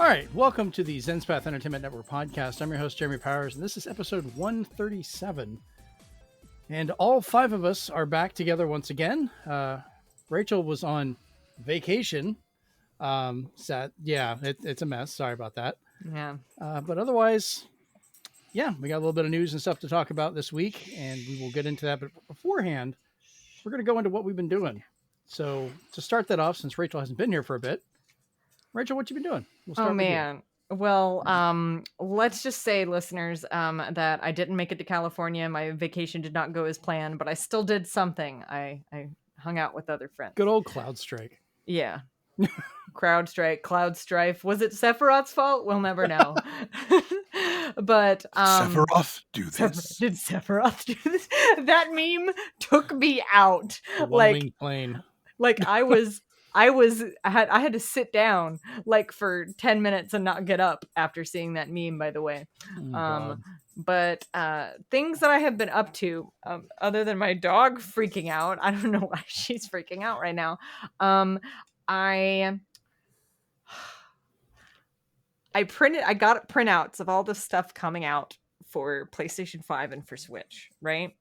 right, welcome to the Zenspath Entertainment Network Podcast. I'm your host, Jeremy Powers, and this is episode 137. And all five of us are back together once again. Rachel was on vacation. It's a mess. Sorry about that. Yeah. But otherwise, yeah, we got a little bit of news and stuff to talk about this week, and we will get into that. But beforehand, we're going to go into what we've been doing. So to start that off, since Rachel hasn't been here for a bit, Rachel, what you been doing? We'll start with you. Well, let's just say, listeners, that I didn't make it to California. My vacation did not go as planned, but I still did something. I hung out with other friends. Good old Cloud Strike. Yeah. Cloud Strife. Was it Sephiroth's fault? We'll never know. But Sephiroth do this. Did Sephiroth do this? That meme took me out. One-winged plane. Like I had to sit down like for 10 minutes and not get up after seeing that meme, by the way. But things that I have been up to, other than my dog freaking out, I don't know why she's freaking out right now. I got printouts of all the stuff coming out for PlayStation 5 and for Switch, right?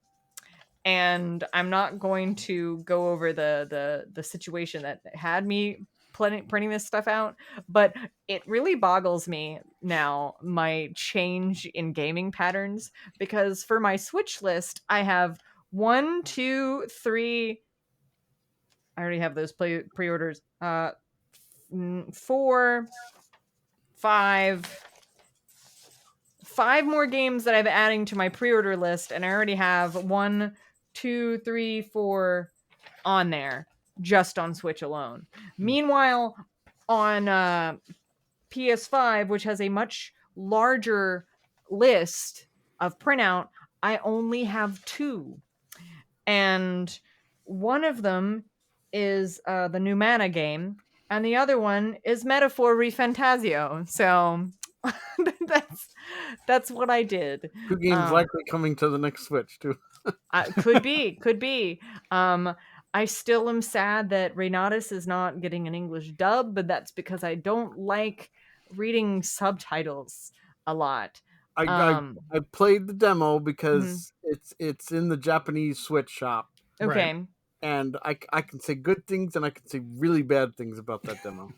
And I'm not going to go over the situation that had me printing this stuff out, but it really boggles me now, my change in gaming patterns, because for my Switch list, I have 1, 2, 3. I already have those pre-orders. 4, 5 more games that I'm adding to my pre-order list, and I already have 1, 2, 3, 4 on there just on Switch alone. Meanwhile, on PS5, which has a much larger list of printout, I only have 2. And one of them is the new Mana game, and the other one is Metaphor ReFantasio. So that's what I did. 2 games likely coming to the next Switch too. Could be. I still am sad that Renatus is not getting an English dub, but that's because I don't like reading subtitles a lot. I played the demo because it's in the Japanese Switch shop. Okay. Right. And I can say good things and I can say really bad things about that demo.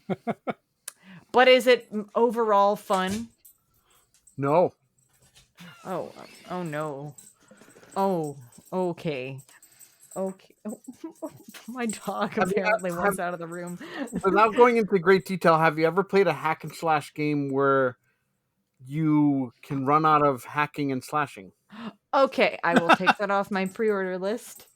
But is it overall fun? No. Oh no. Oh, okay. Okay. Oh, my dog apparently wants out of the room. Without going into great detail, have you ever played a hack and slash game where you can run out of hacking and slashing? Okay, I will take that off my pre-order list.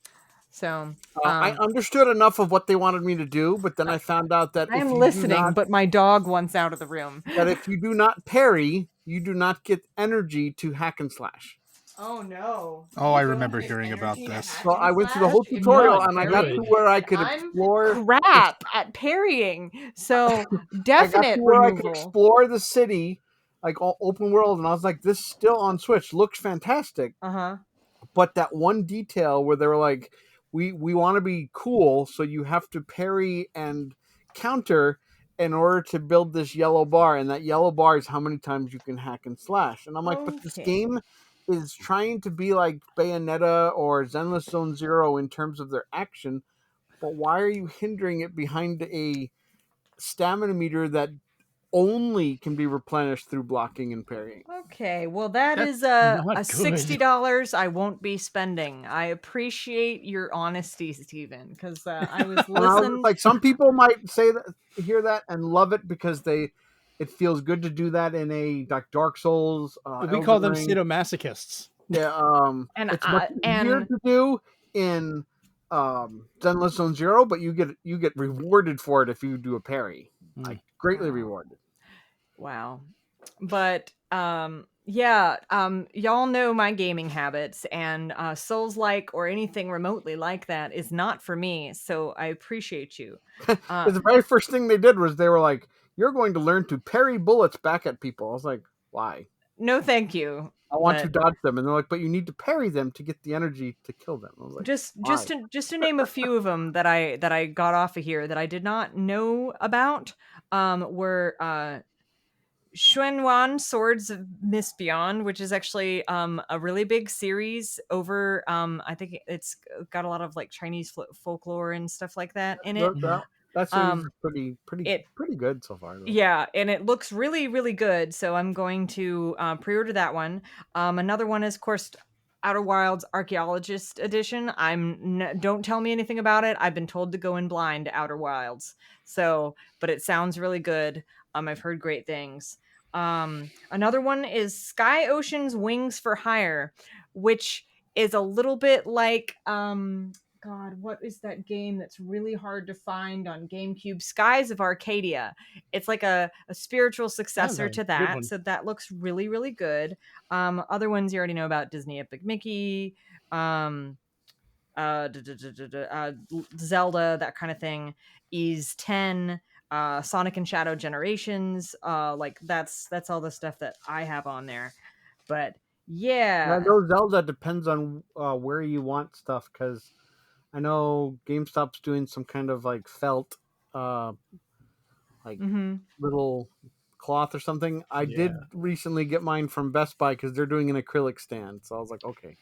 So I understood enough of what they wanted me to do, but then I found out that I'm listening, but my dog wants out of the room. That if you do not parry, you do not get energy to hack and slash. Oh no! Oh, I remember hearing about this. So I went through the whole tutorial and I got to where I could explore. I'm crap at parrying, so definite where removal. I could explore the city, like all open world, and I was like, "This still on Switch looks fantastic." But that one detail where they were like, "We want to be cool, so you have to parry and counter in order to build this yellow bar, and that yellow bar is how many times you can hack and slash." And I'm like, "But this game is trying to be like Bayonetta or Zenless Zone Zero in terms of their action, but why are you hindering it behind a stamina meter that only can be replenished through blocking and parrying?" Okay, well that's a $60 I won't be spending. I appreciate your honesty, Steven, because I was listening. Like some people might hear that and love it because it feels good to do that in a like Dark Souls. We call them sadomasochists. Yeah, and it's much easier to do in Zenless Zone Zero, but you get rewarded for it if you do a parry. Like greatly rewarded. Wow, but y'all know my gaming habits, and Souls-like or anything remotely like that is not for me. So I appreciate you. The very first thing they did was they were like, "You're going to learn to parry bullets back at people." I was like, "Why?" No, thank you. I want to dodge them, and they're like, "But you need to parry them to get the energy to kill them." I was like, just to name a few of them that I got off of here that I did not know about were Xuanwan Swords of Miss Beyond, which is actually a really big series over I think it's got a lot of like Chinese folklore and stuff like that in it. That series is pretty good so far, though. Yeah, and it looks really, really good. So I'm going to pre-order that one. Another one is, of course, Outer Wilds Archaeologist Edition. Don't tell me anything about it. I've been told to go in blind to Outer Wilds. So, but it sounds really good. I've heard great things. Another one is Sky Ocean's Wings for Hire, which is a little bit like God, what is that game that's really hard to find on GameCube? Skies of Arcadia. It's like a spiritual successor to that. So that looks really, really good. Other ones you already know about: Disney Epic Mickey, Zelda, that kind of thing. Ys 10, Sonic and Shadow Generations. Like that's all the stuff that I have on there. But yeah, I know Zelda depends on where you want stuff, because I know GameStop's doing some kind of like felt, little cloth or something. I did recently get mine from Best Buy because they're doing an acrylic stand. So I was like, okay.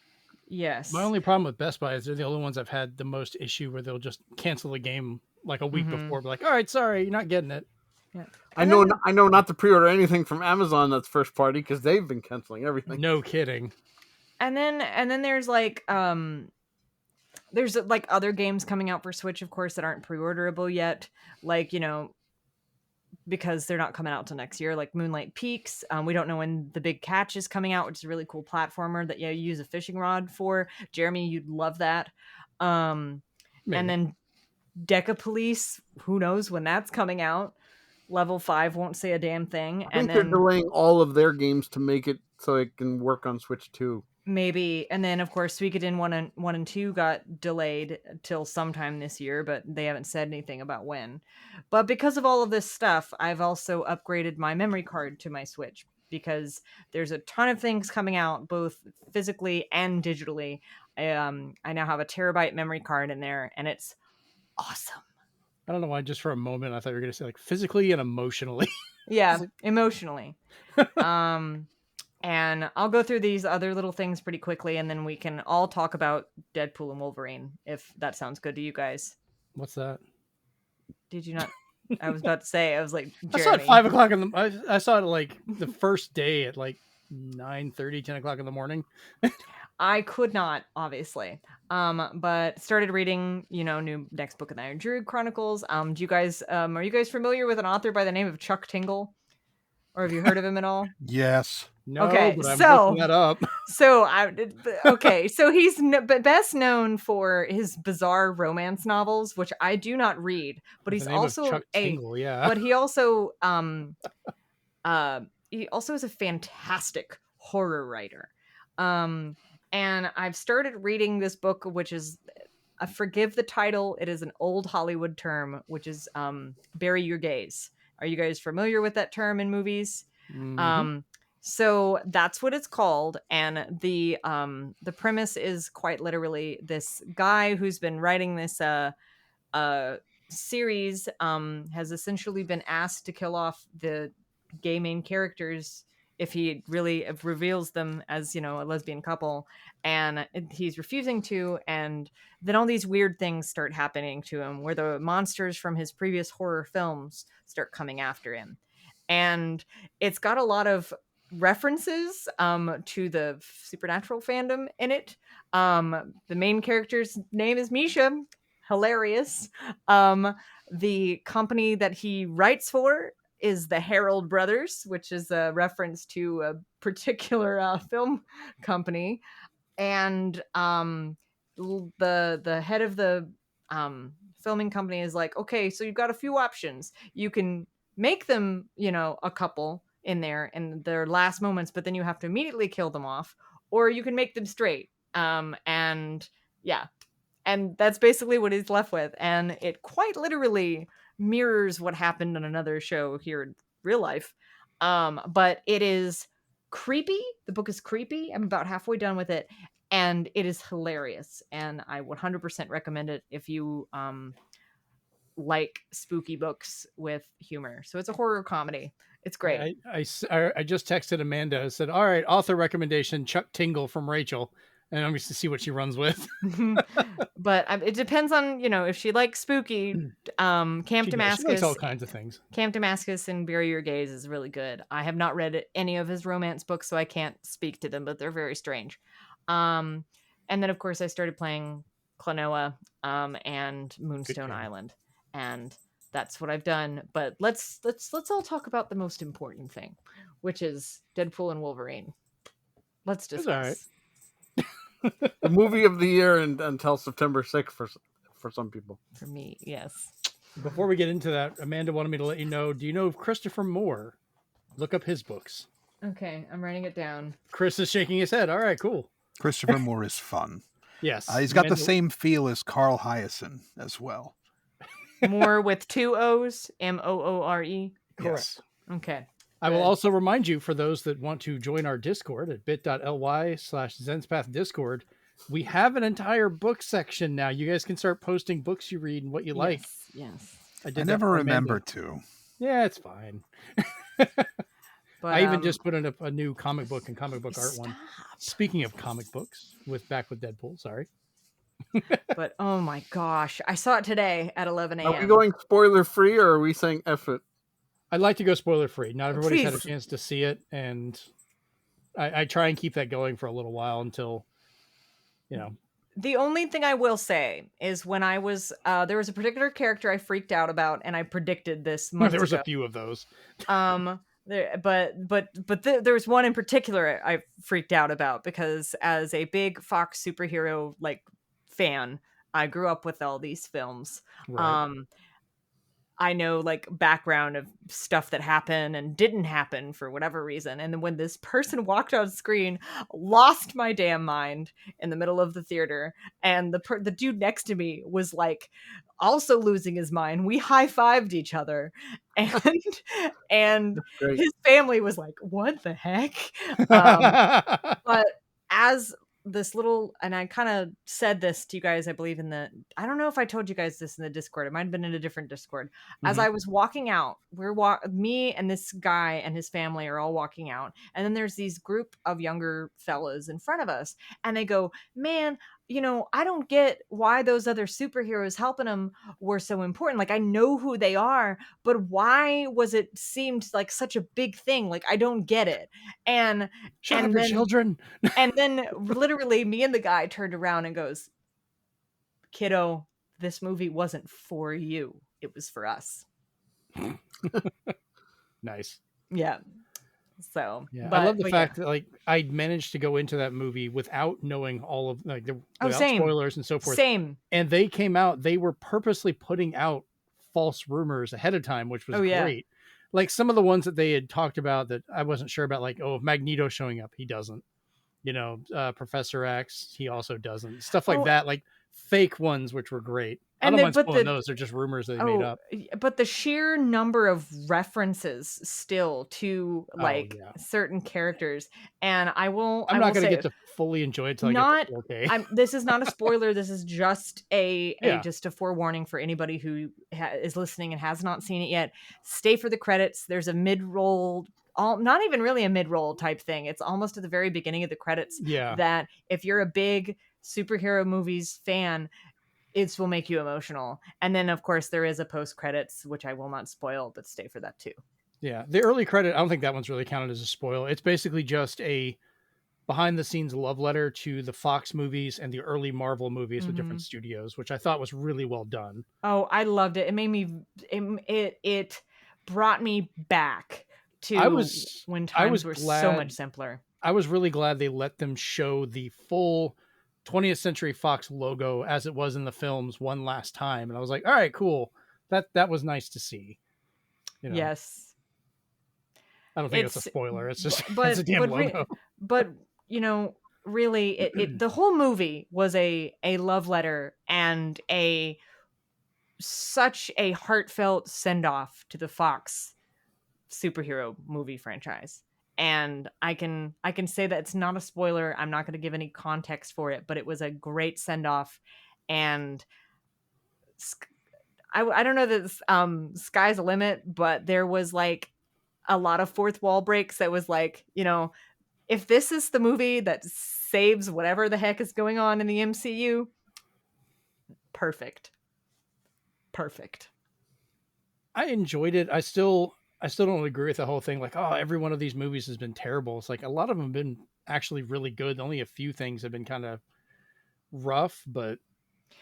Yes. My only problem with Best Buy is they're the only ones I've had the most issue where they'll just cancel the game like a week before. Be like, all right, sorry, you're not getting it. Yeah. I know not to pre-order anything from Amazon that's first party, because they've been canceling everything. No kidding. And then there's like there's like other games coming out for Switch, of course, that aren't pre-orderable yet. Like, because they're not coming out till next year, like Moonlight Peaks. We don't know when The Big Catch is coming out, which is a really cool platformer that you use a fishing rod for. Jeremy, you'd love that. And then Deca Police, who knows when that's coming out. Level 5 won't say a damn thing. I think they're delaying all of their games to make it so it can work on Switch too. Maybe. And then, of course, Suikoden 1 and 2 got delayed till sometime this year, but they haven't said anything about when. But because of all of this stuff, I've also upgraded my memory card to my Switch, because there's a ton of things coming out, both physically and digitally. I now have a terabyte memory card in there, and it's awesome. I don't know why, just for a moment, I thought you were going to say like physically and emotionally. Yeah, emotionally. And I'll go through these other little things pretty quickly, and then we can all talk about Deadpool and Wolverine, if that sounds good to you guys. What's that? Did you not? I was about to say, I was like, Jeremy. I saw it 5 o'clock I saw it like the first day at like 9:30, 10 o'clock in the morning. I could not, obviously. But started reading, new next book in the Iron Druid Chronicles. Do you guys, are you guys familiar with an author by the name of Chuck Tingle? Or have you heard of him at all? Yes. No, okay, but I'm looking that up. So he's best known for his bizarre romance novels, which I do not read, but he's also Chuck Tingle, yeah. But he also is a fantastic horror writer. And I've started reading this book, which is, I forgive the title, it is an old Hollywood term, which is bury your gaze. Are you guys familiar with that term in movies? Mm-hmm. So that's what it's called, and the premise is quite literally this guy who's been writing this series has essentially been asked to kill off the gay main characters if he really reveals them as, a lesbian couple, and he's refusing to, and then all these weird things start happening to him where the monsters from his previous horror films start coming after him. And it's got a lot of references to the supernatural fandom in it. The main character's name is Misha. Hilarious. The company that he writes for is the Herald Brothers, which is a reference to a particular film company. And the head of the filming company is like, okay, so you've got a few options. You can make them, a couple in there in their last moments, but then you have to immediately kill them off, or you can make them straight. And that's basically what he's left with. And it quite literally mirrors what happened on another show here in real life. But it is creepy. The book is creepy. I'm about halfway done with it, and it is hilarious. And I 100% recommend it if you like spooky books with humor. So it's a horror comedy, It's great. I just texted Amanda and said, all right, author recommendation, Chuck Tingle from Rachel. And I'm just to see what she runs with. But it depends on, if she likes spooky, Camp Damascus. She likes all kinds of things. Camp Damascus and Bury Your Gaze is really good. I have not read any of his romance books, so I can't speak to them, but they're very strange. And then, of course, I started playing Klonoa and Moonstone Island. And that's what I've done. But let's all talk about the most important thing, which is Deadpool and Wolverine. Let's discuss. All right. The movie of the year until September 6th for some people. For me, yes. Before we get into that, Amanda wanted me to let you know, do you know Christopher Moore? Look up his books. Okay, I'm writing it down. Chris is shaking his head. All right, cool. Christopher Moore is fun. Yes. He's got the same feel as Carl Hyacin as well. Moore with 2 O's, Moore. Correct. Yes. Okay. I will also remind you, for those that want to join our Discord at bit.ly/Zenspath Discord, we have an entire book section now. You guys can start posting books you read and what you like. Yes. I never remember to. Yeah, it's fine. But I even just put in a new comic book and comic book art one. Speaking of comic books, back with Deadpool, sorry. But oh my gosh, I saw it today at 11 a.m. Are we going spoiler free or are we saying F it? I'd like to go spoiler free. Not everybody's had a Please. chance to see it, and I try and keep that going for a little while until, The only thing I will say is when I was there was a particular character I freaked out about, and I predicted this months there was ago. a few of those. There was one in particular I freaked out about because as a big Fox superhero fan, I grew up with all these films. Right. I know background of stuff that happened and didn't happen for whatever reason. And then when this person walked on screen, lost my damn mind in the middle of the theater. And the dude next to me was also losing his mind. We high-fived each other, and his family was like, "What the heck?" But as this little, and I kind of said this to you guys, I believe I don't know if I told you guys this in the Discord. It might have been in a different Discord. As I was walking out, me and this guy and his family are all walking out. And then there's these group of younger fellas in front of us. And they go, "Man, I don't get why those other superheroes helping them were so important. I know who they are, but why was it seemed like such a big thing? I don't get it." And Shut up, your children. And then literally me and the guy turned around and goes, "Kiddo, this movie wasn't for you. It was for us." Nice. Yeah. So yeah, I love the fact that I managed to go into that movie without knowing all of without spoilers and so forth. Same. And they came out, they were purposely putting out false rumors ahead of time, which was great. Some of the ones that they had talked about that I wasn't sure about, Magneto showing up, he doesn't. Professor X, he also doesn't. Stuff like that, fake ones, which were great. I don't mind spoiling those. They're just rumors they made up. But the sheer number of references still to certain characters, and I'm not going to get to fully enjoy it until I get to 4K. This is not a spoiler. This is just just a forewarning for anybody who is listening and has not seen it yet. Stay for the credits. There's a mid-roll. Not even really a mid-roll type thing. It's almost at the very beginning of the credits. Yeah. That if you're a big superhero movies fan, it will make you emotional. And then of course there is a post credits, which I will not spoil, but stay for that too. Yeah. The early credit, I don't think that one's really counted as a spoil. It's basically just a behind the scenes love letter to the Fox movies and the early Marvel movies with different studios, which I thought was really well done. Oh, I loved it. It made me, it brought me back to when times were so much simpler. I was really glad they let them show the full 20th Century Fox logo as it was in the films one last time. And I was like, all right, cool. That was nice to see. Yes. I don't think it's a spoiler. It's just it's a damn logo. But, really, the whole movie was a love letter and such a heartfelt send-off to the Fox superhero movie franchise. And I can say that it's not a spoiler. I'm not going to give any context for it, but it was a great send-off. And I don't know that sky's the limit, but there was a lot of fourth wall breaks that was like, if this is the movie that saves whatever the heck is going on in the MCU, perfect. I enjoyed it. I still don't agree with the whole thing. Like, oh, every one of these movies has been terrible. It's like a lot of them have been actually really good. Only a few things have been kind of rough, but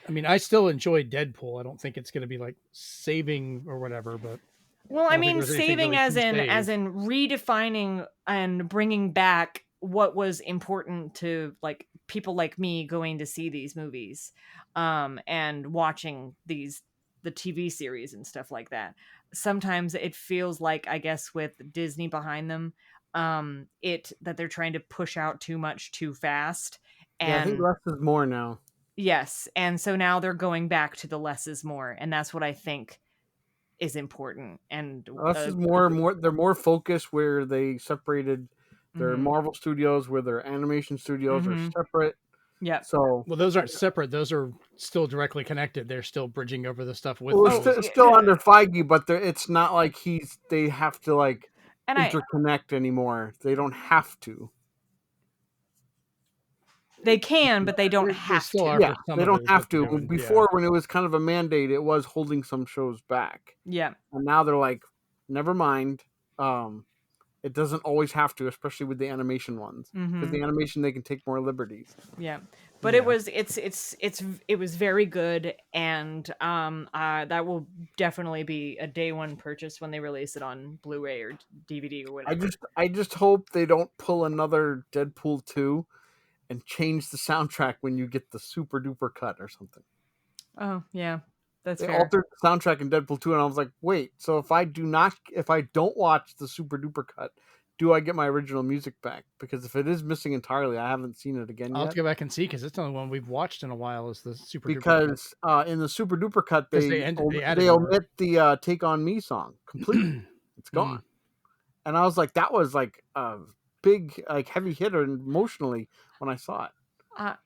I mean, I still enjoyed Deadpool. I don't think it's going to be like saving or whatever, but well, I mean, there's anything saving really as in redefining and bringing back what was important to like people like me going to see these movies, and watching the TV series and stuff like that. Sometimes it feels like, I guess, with Disney behind them, that they're trying to push out too much too fast. And I think less is more now. Yes, and so now they're going back to the less is more, and that's what I think is important. And less is more. They're more focused, where they separated their Marvel studios, where their animation studios are separate. Yeah. So those aren't separate. Those are still directly connected. They're still bridging over the stuff with. It's still under Feige, but it's not like they have to like interconnect anymore. They don't have to. They can, but they don't have to. Yeah, they don't have to. Before, when it was kind of a mandate, it was holding some shows back. Yeah. And now they're like, never mind. It doesn't always have to, especially with the animation ones. With the animation, they can take more liberties. Yeah, but it was very good, and that will definitely be a day one purchase when they release it on Blu-ray or DVD or whatever. I just hope they don't pull another Deadpool 2 and change the soundtrack when you get the super duper cut or something. Oh yeah, that's they fair. altered the soundtrack in Deadpool 2, and I was like, wait, so if I don't watch the super duper cut, do I get my original music back? Because if it is missing entirely, I haven't seen it again yet. I'll have to go back and see, because it's the only one we've watched in a while is the super duper cut. In the super duper cut, they omit the Take On Me song completely. It's gone. And I was like, that was like a big, like, heavy hitter emotionally when I saw it. I'll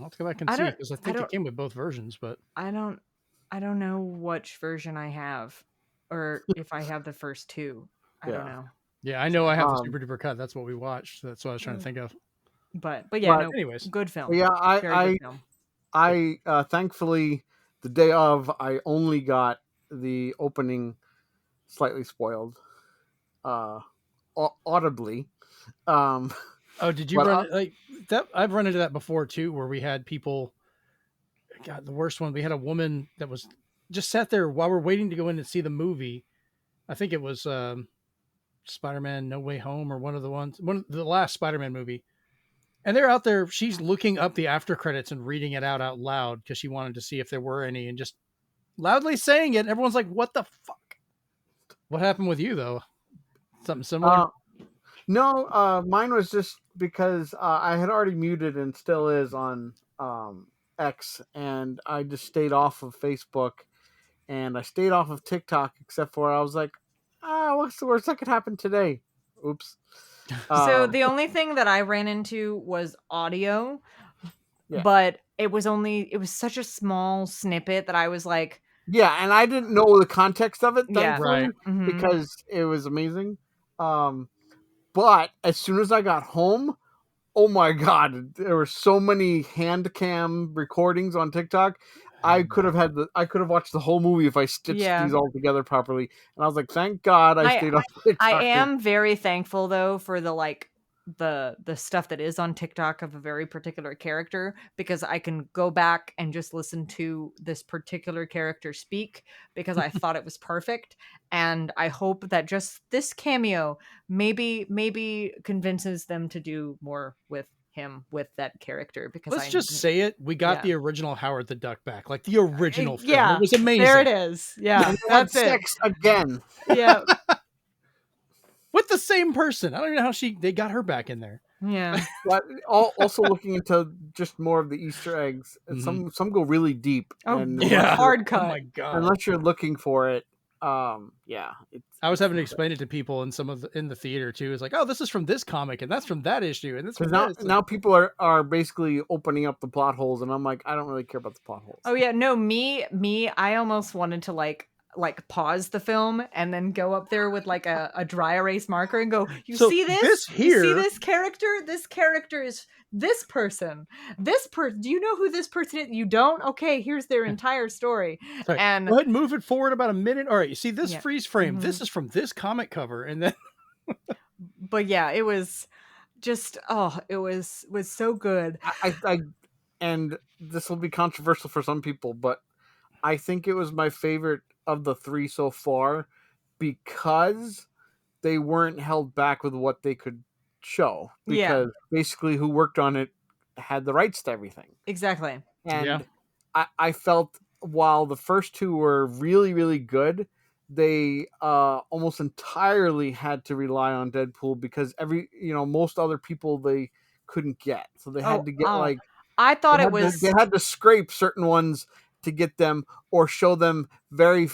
have to go back and see, because I think it came with both versions, but I don't know which version I have, or if I have the first two. I don't know. Yeah, I know I have the super duper cut. That's what we watched. That's what I was trying to think of. But yeah, no, anyways, good film. Yeah, I thankfully the day of, I only got the opening slightly spoiled, audibly. Oh, did you run like that? I've run into that before too, where we had people. God, the worst one. We had a woman that was just sat there while we're waiting to go in and see the movie. I think it was Spider-Man No Way Home, or one of the last Spider-Man movie. And they're out there. She's looking up the after credits and reading it out loud because she wanted to see if there were any, and just loudly saying it. And everyone's like, "What the fuck? What happened with you though? Something similar?" No, mine was just because I had already muted and still is on X, and I just stayed off of Facebook, and I stayed off of TikTok, except for I was like, what's the worst that could happen today? Oops. So the only thing that I ran into was audio, but it was such a small snippet that I was like, yeah, and I didn't know the context of it, thankfully, right. because it was amazing. But as soon as I got home, oh my God, there were so many hand cam recordings on TikTok. I could have watched the whole movie if I stitched these all together properly. And I was like, thank God I stayed off TikTok. I am very thankful though for the stuff that is on TikTok of a very particular character, because I can go back and just listen to this particular character speak, because I thought it was perfect. And I hope that just this cameo maybe convinces them to do more with him, with that character, because let's just say it, we got the original Howard the Duck back, like the original film. It was amazing. There it is. Yeah, that's it. Sex again. Yeah. With the same person. I don't know how they got her back in there. Yeah. But also looking into just more of the Easter eggs, and some go really deep. Oh, and hard cut. Oh my God. Unless you're looking for it. I was having to explain it to people in in the theater too. It's like, oh, this is from this comic, and that's from that issue, and now people are basically opening up the plot holes, and I'm like, I don't really care about the plot holes. Oh yeah, no, me, I almost wanted to like like pause the film and then go up there with like a dry erase marker and go, you So see this? this You see here- this character? This character is this person. This person. Do you know who this person is? You don't? Okay, here's their entire story. Sorry, And go ahead and move it forward about a minute. All right, you see this Yeah. freeze frame. Mhm. This is from this comic cover, and then but yeah, it was just it was so good. I and this will be controversial for some people, but I think it was my favorite of the three so far because they weren't held back with what they could show. Yeah. Because basically who worked on it had the rights to everything. Exactly. And I felt while the first two were really, really good, they almost entirely had to rely on Deadpool because most other people they couldn't get. So they had to get I thought they it had was they had to scrape certain ones to get them or show them very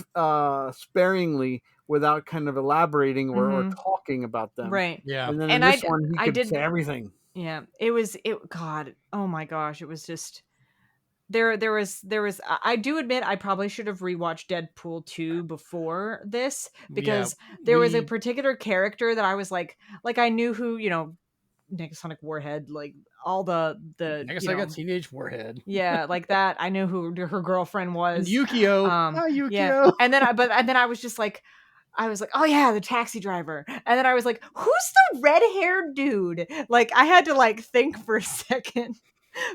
sparingly without kind of elaborating or talking about them. right. yeah, And then And in this one, he I could did- say everything. Yeah, God, oh my gosh, it was just there was I do admit I probably should have rewatched Deadpool 2 before this because there was a particular character that I was like I knew who, Negasonic Warhead, like all the I guess I got Teenage Warhead. yeah, like that. I knew who her girlfriend was. And Yukio. Yukio. Yeah. And then I was just like oh yeah, the taxi driver. And then I was like, who's the red-haired dude? Like I had to like think for a second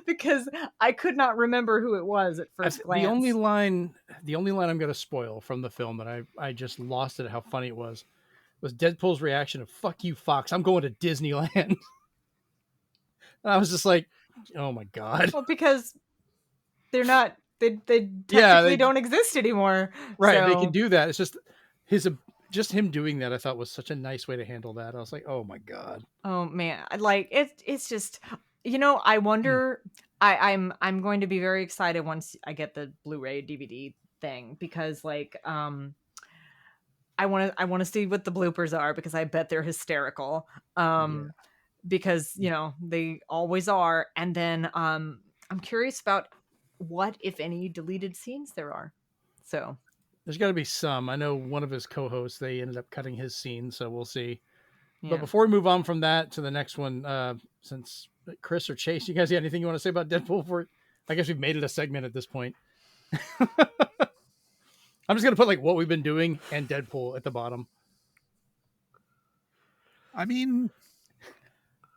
because I could not remember who it was at first glance. The only line I'm going to spoil from the film that I just lost it at how funny it was Deadpool's reaction of "fuck you, Fox, I'm going to Disneyland." And I was just like, oh my god. Well, because they're not they technically don't exist anymore. Right, So... they can do that. It's just him doing that I thought was such a nice way to handle that. I was like, oh my god. Oh man, like it's just I wonder. I'm going to be very excited once I get the Blu-ray DVD thing because like I want to see what the bloopers are because I bet they're hysterical. Because they always are, and then I'm curious about what, if any, deleted scenes there are. So there's got to be some. I know one of his co-hosts, they ended up cutting his scene, so we'll see. yeah. But before we move on from that to the next one, since Chris or Chase, you guys got anything you want to say about Deadpool? I guess we've made it a segment at this point. I'm just going to put like what we've been doing and Deadpool at the bottom. I mean,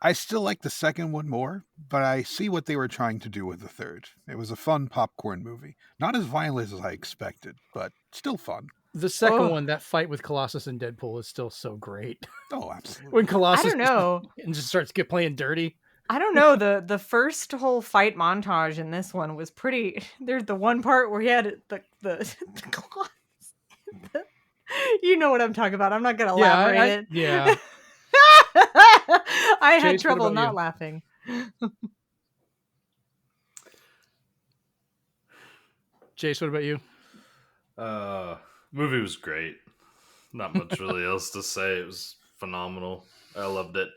I still like the second one more, but I see what they were trying to do with the third. It was a fun popcorn movie. Not as violent as I expected, but still fun. The second one, that fight with Colossus and Deadpool is still so great. Oh, absolutely. When Colossus I don't know. just starts playing dirty. I don't know. The first whole fight montage in this one was pretty. There's the one part where he had the claws. You know what I'm talking about. I'm not gonna elaborate it. Yeah. I had Chase, trouble what about not you? laughing. Chase, what about you? Movie was great. Not much really else to say. It was phenomenal. I loved it.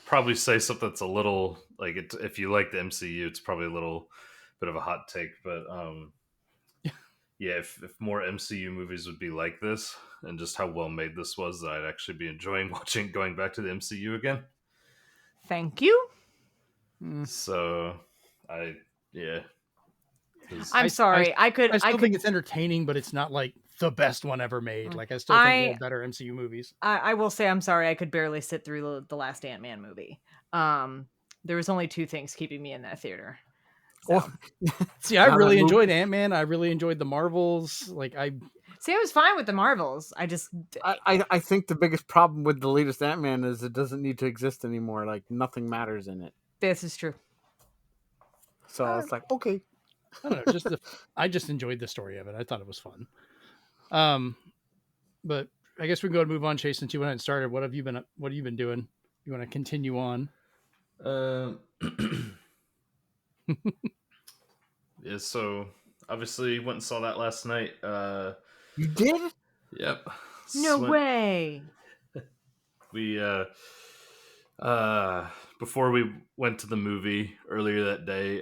Probably say something that's a little like it, if you like the MCU, it's probably a little bit of a hot take, but yeah, if more MCU movies would be like this and just how well made this was, that I'd actually be enjoying going back to the MCU again. Thank you. So I'm sorry. I still think it's entertaining, but it's not like the best one ever made. Like I still think there are better MCU movies. I will say I'm sorry. I could barely sit through the last Ant-Man movie. There was only two things keeping me in that theater. So. See, I really enjoyed Ant-Man. I really enjoyed the Marvels. I was fine with the Marvels. I think the biggest problem with the latest Ant-Man is it doesn't need to exist anymore. Like nothing matters in it. This is true. So it's like, okay. I don't know. I just enjoyed the story of it. I thought it was fun. But I guess we can go and move on, Chase, since you went ahead and started. What have you been doing? You want to continue on? Yeah, so obviously went and saw that last night. You did? Yep. No way. We before we went to the movie earlier that day,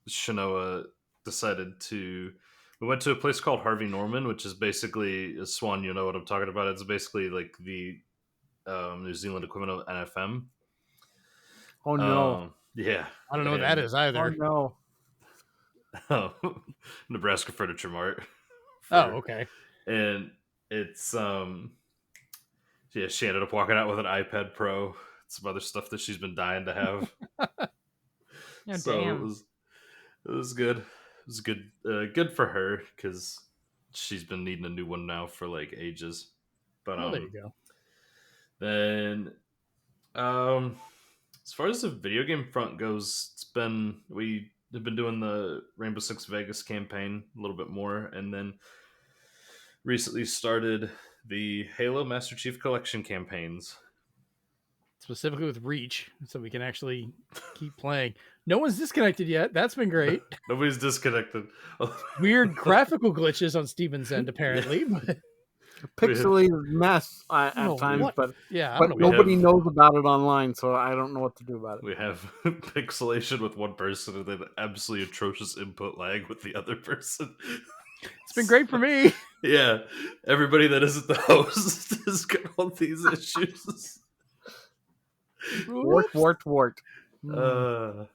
Shanoa we went to a place called Harvey Norman, which is basically, Swan, you know what I'm talking about. It's basically like the New Zealand equivalent of NFM. Oh no! Yeah, I don't know what that is either. Oh no! Nebraska Furniture Mart. Oh, okay. And it's yeah, she ended up walking out with an iPad Pro, some other stuff that she's been dying to have. Oh, So damn. it was good. It was good, good for her because she's been needing a new one now for like ages. But Oh, there you go. then as far as the video game front goes, we have been doing the Rainbow Six Vegas campaign a little bit more, and then recently started the Halo Master Chief Collection campaigns. Specifically with Reach, so we can actually keep playing. No one's disconnected yet. That's been great. Nobody's disconnected. Weird graphical glitches on Steven's end, apparently. But Pixelated mess at Oh, times, what? but yeah, I don't but know. nobody knows about it online, so I don't know what to do about it. We have pixelation with one person and then absolutely atrocious input lag with the other person. It's been great for me. Yeah, everybody that isn't the host has got all these issues. Wart. Mm.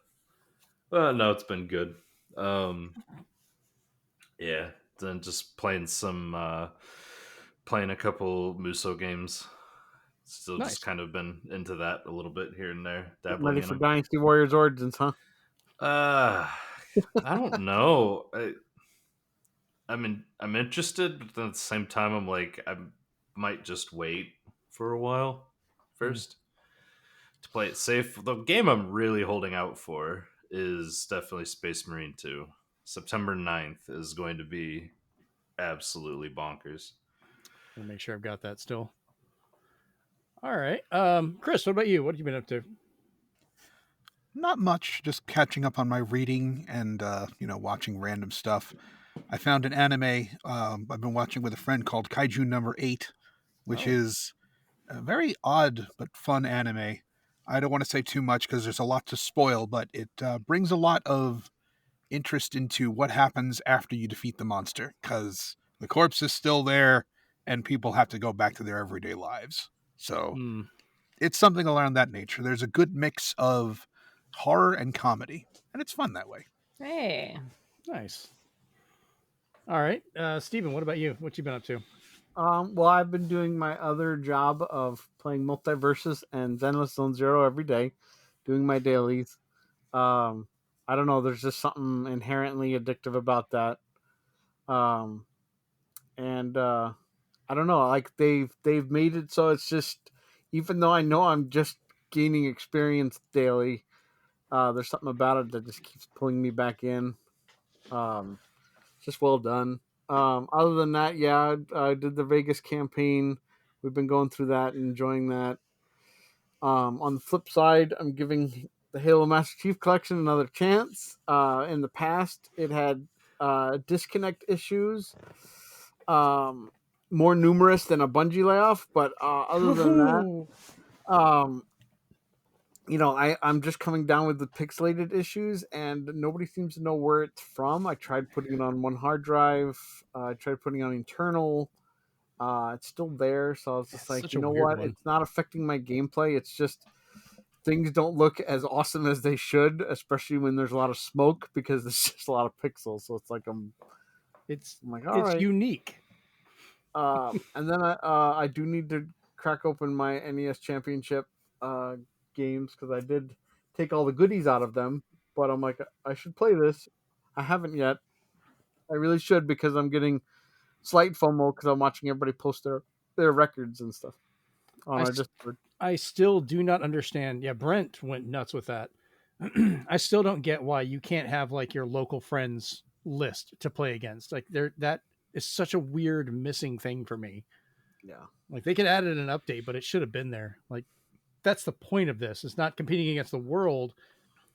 Well, no, it's been good. Yeah, then just playing playing a couple Muso games. Still Nice. just kind of been into that a little bit here and there. Dabbling Ready in for them. Dynasty Warriors Origins, huh? I don't know. I'm interested, but then at the same time, I'm like, I might just wait for a while first to play it safe. The game I'm really holding out for is definitely Space Marine 2. September 9th is going to be absolutely bonkers. I'll make sure I've got that still. All right. Chris, what about you? What have you been up to? Not much, just catching up on my reading and watching random stuff. I found an anime I've been watching with a friend called Kaiju Number 8, which is a very odd but fun anime. I don't want to say too much because there's a lot to spoil, but it brings a lot of interest into what happens after you defeat the monster, because the corpse is still there and people have to go back to their everyday lives. So it's something around that nature. There's a good mix of horror and comedy, and it's fun that way. Hey. Nice. All right. Steven, what about you? What you been up to? Well, I've been doing my other job of playing Multiversus and Zenless Zone Zero every day, doing my dailies. I don't know. There's just something inherently addictive about that. And I don't know. Like they've made it so it's just, even though I know I'm just gaining experience daily, there's something about it that just keeps pulling me back in. Just well done. Other than that, yeah, I did the Vegas campaign. We've been going through that and enjoying that. On the flip side, I'm giving the Halo Master Chief Collection another chance. In the past, it had disconnect issues, more numerous than a Bungie layoff. But other than that, I'm just coming down with the pixelated issues, and nobody seems to know where it's from. I tried putting it on one hard drive. I tried putting it on internal. It's still there, so I was just like, you know what? One. It's not affecting my gameplay. It's just things don't look as awesome as they should, especially when there's a lot of smoke, because there's just a lot of pixels. So it's like I'm like, all right. Unique. And then I do need to crack open my NES Championship games, because I did take all the goodies out of them, but I'm like, I should play this. I haven't yet. I really should, because I'm getting slight FOMO because I'm watching everybody post their records and stuff on our Discord. I still do not understand. Yeah, Brent went nuts with that. I still don't get why you can't have like your local friends list to play against. Like that is such a weird missing thing for me. Yeah. Like they could add it in an update, but it should have been there. Like that's the point of this. It's not competing against the world,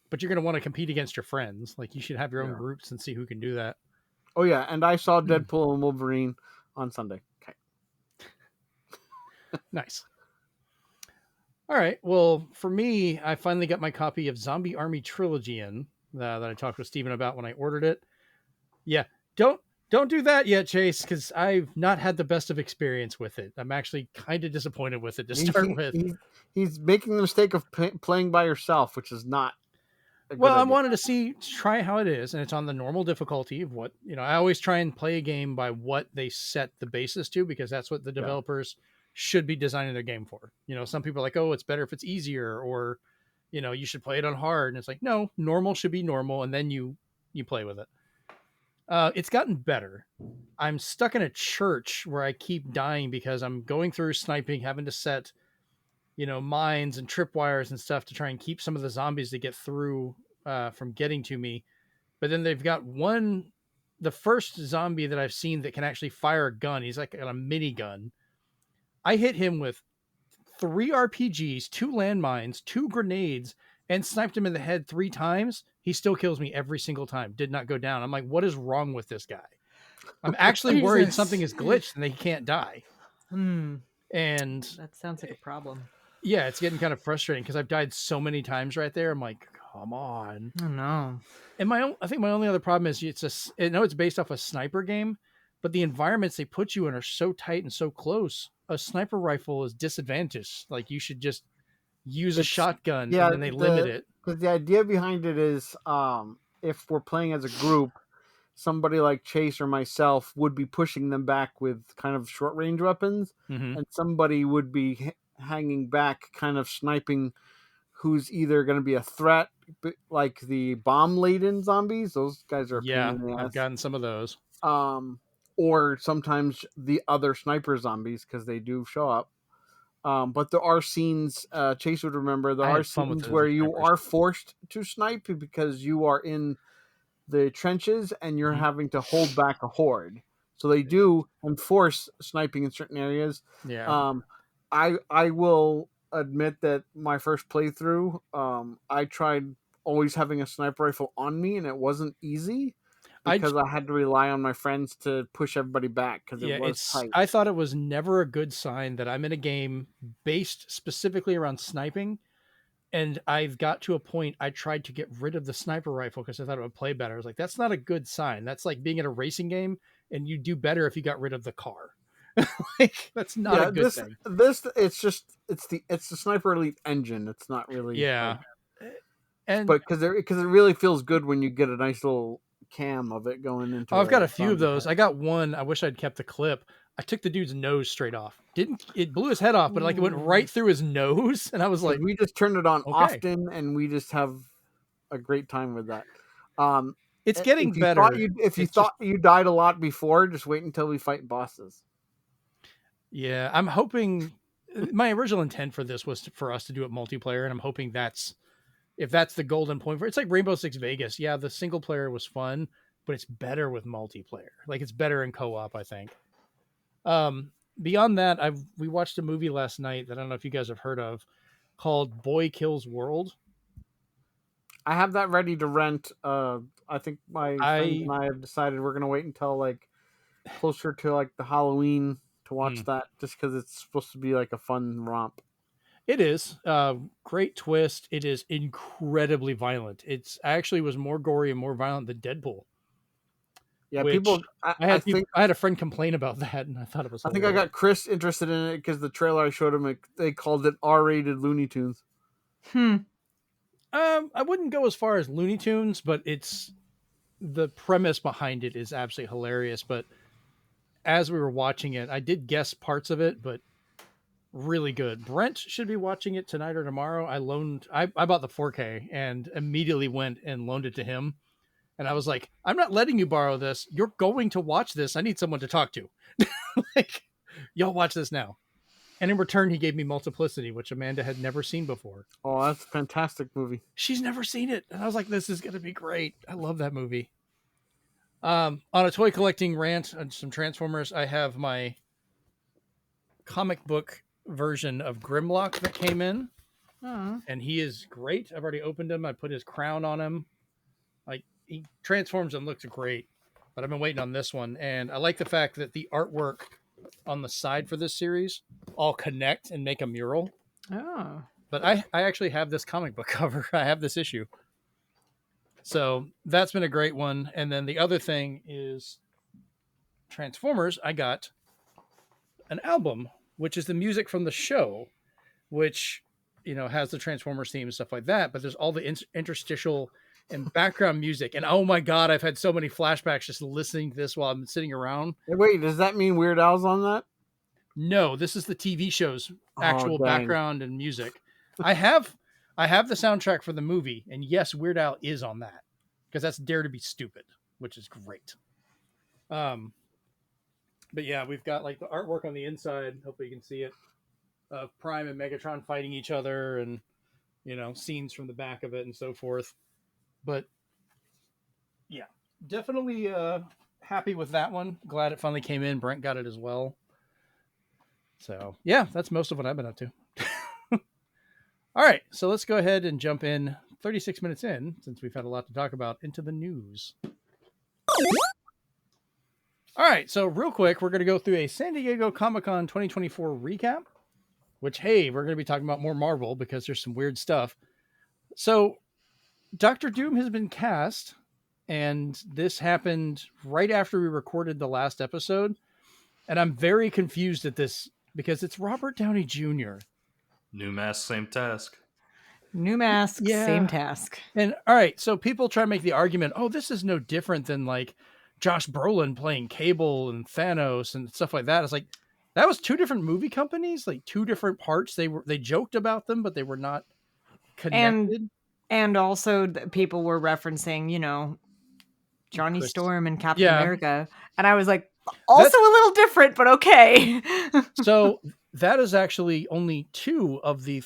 but you're going to want to compete against your friends. Like you should have your own groups and see who can do that. Oh yeah, and I saw Deadpool and Wolverine on Sunday. Okay. Nice. All right. Well, for me, I finally got my copy of Zombie Army Trilogy in that I talked with Steven about when I ordered it. Yeah, don't do that yet, Chase, because I've not had the best of experience with it. I'm actually kind of disappointed with it to start with. He's making the mistake of playing by yourself, which is not a good Well, I idea. wanted to try how it is, and it's on the normal difficulty of what, I always try and play a game by what they set the basis to, because that's what the developers should be designing their game for. Some people are like, oh, it's better if it's easier, or, you should play it on hard. And it's like, no, normal should be normal, and then you play with it. It's gotten better. I'm stuck in a church where I keep dying because I'm going through sniping, having to set, mines and tripwires and stuff to try and keep some of the zombies to get through from getting to me. But then they've got the first zombie that I've seen that can actually fire a gun. He's like a mini gun. I hit him with 3 RPGs, 2 landmines, 2 grenades, and sniped him in the head 3 times. He still kills me every single time. Did not go down. I'm like, what is wrong with this guy? I'm actually worried something is glitched and they can't die. And that sounds like a problem. Yeah, it's getting kind of frustrating because I've died so many times right there. I'm like, come on. Oh no. And I think my only other problem is it's based off a sniper game, but the environments they put you in are so tight and so close. A sniper rifle is disadvantaged. Like, you should just use a shotgun, and then they limit it. Because the idea behind it is, if we're playing as a group, somebody like Chase or myself would be pushing them back with kind of short range weapons, and somebody would be hanging back, kind of sniping, who's either going to be a threat, like the bomb laden zombies. Those guys are I've gotten some of those. Or sometimes the other sniper zombies, because they do show up. But there are scenes, Chase would remember, there are scenes where you are forced to snipe because you are in the trenches and you're having to hold back a horde. So they do enforce sniping in certain areas. Yeah. I will admit that my first playthrough, I tried always having a sniper rifle on me, and it wasn't easy because I had to rely on my friends to push everybody back because it was tight. I thought it was never a good sign that I'm in a game based specifically around sniping, and I've got to a point I tried to get rid of the sniper rifle because I thought it would play better. I was like, that's not a good sign. That's like being in a racing game and you do better if you got rid of the car. Like, that's not a good thing. It's the Sniper Elite engine. It's not really and but because it really feels good when you get a nice little cam of it going into. I've got a few of those. I got one. I wish I'd kept the clip. I took the dude's nose straight off. It blew his head off, but like it went right through his nose, and I was like, we just turned it on often, and we just have a great time with that. It's getting better. If you thought you died a lot before, just wait until we fight bosses. Yeah, I'm hoping. My original intent for this was for us to do it multiplayer, and I'm hoping if that's the golden point for it's like Rainbow Six Vegas. Yeah, the single player was fun, but it's better with multiplayer. Like, it's better in co-op, I think. Beyond that, we watched a movie last night that I don't know if you guys have heard of, called Boy Kills World. I have that ready to rent. I think my friends and I have decided we're gonna wait until like closer to like the Halloween to watch that, just because it's supposed to be like a fun romp. It is. Great twist. It is incredibly violent. It's actually was more gory and more violent than Deadpool. Yeah, people. I had a friend complain about that, and I thought it was. I think I got Chris interested in it because the trailer I showed him, they called it R-rated Looney Tunes. I wouldn't go as far as Looney Tunes, but it's the premise behind it is absolutely hilarious. But as we were watching it, I did guess parts of it, but really good. Brent should be watching it tonight or tomorrow. I bought the 4K and immediately went and loaned it to him. And I was like, I'm not letting you borrow this. You're going to watch this. I need someone to talk to. Like, y'all watch this now. And in return, he gave me Multiplicity, which Amanda had never seen before. Oh, that's a fantastic movie. She's never seen it. And I was like, this is going to be great. I love that movie. On a toy collecting rant on some Transformers, I have my comic book version of Grimlock that came in. And he is great. I've already opened him. I put his crown on him. Like, he transforms and looks great. But I've been waiting on this one. And I like the fact that the artwork on the side for this series all connect and make a mural. Oh. But I actually have this comic book cover. I have this issue. So that's been a great one. And then the other thing is Transformers. I got an album, which is the music from the show, which, has the Transformers theme and stuff like that. But there's all the interstitial and background music. And oh my God, I've had so many flashbacks just listening to this while I'm sitting around. Hey, wait, does that mean Weird Al's on that? No, this is the TV show's actual background and music. I have the soundtrack for the movie, and yes, Weird Al is on that because that's Dare to Be Stupid, which is great. But yeah, we've got like the artwork on the inside. Hopefully you can see it, of Prime and Megatron fighting each other, and scenes from the back of it and so forth. But yeah, definitely happy with that one. Glad it finally came in. Brent got it as well. So yeah, that's most of what I've been up to. All right, so let's go ahead and jump in 36 minutes in, since we've had a lot to talk about, into the news. All right, so real quick, we're going to go through a San Diego Comic-Con 2024 recap, which, hey, we're going to be talking about more Marvel because there's some weird stuff. So Dr. Doom has been cast, and this happened right after we recorded the last episode. And I'm very confused at this because it's Robert Downey Jr. New mask, same task. New mask, same task. And all right, so people try to make the argument, oh, this is no different than like Josh Brolin playing Cable and Thanos and stuff like that. It's like, that was two different movie companies, like two different parts. They joked about them, but they were not connected. And also people were referencing, Johnny Storm and Captain America. And I was like, also a little different, but okay. So that is actually only two of the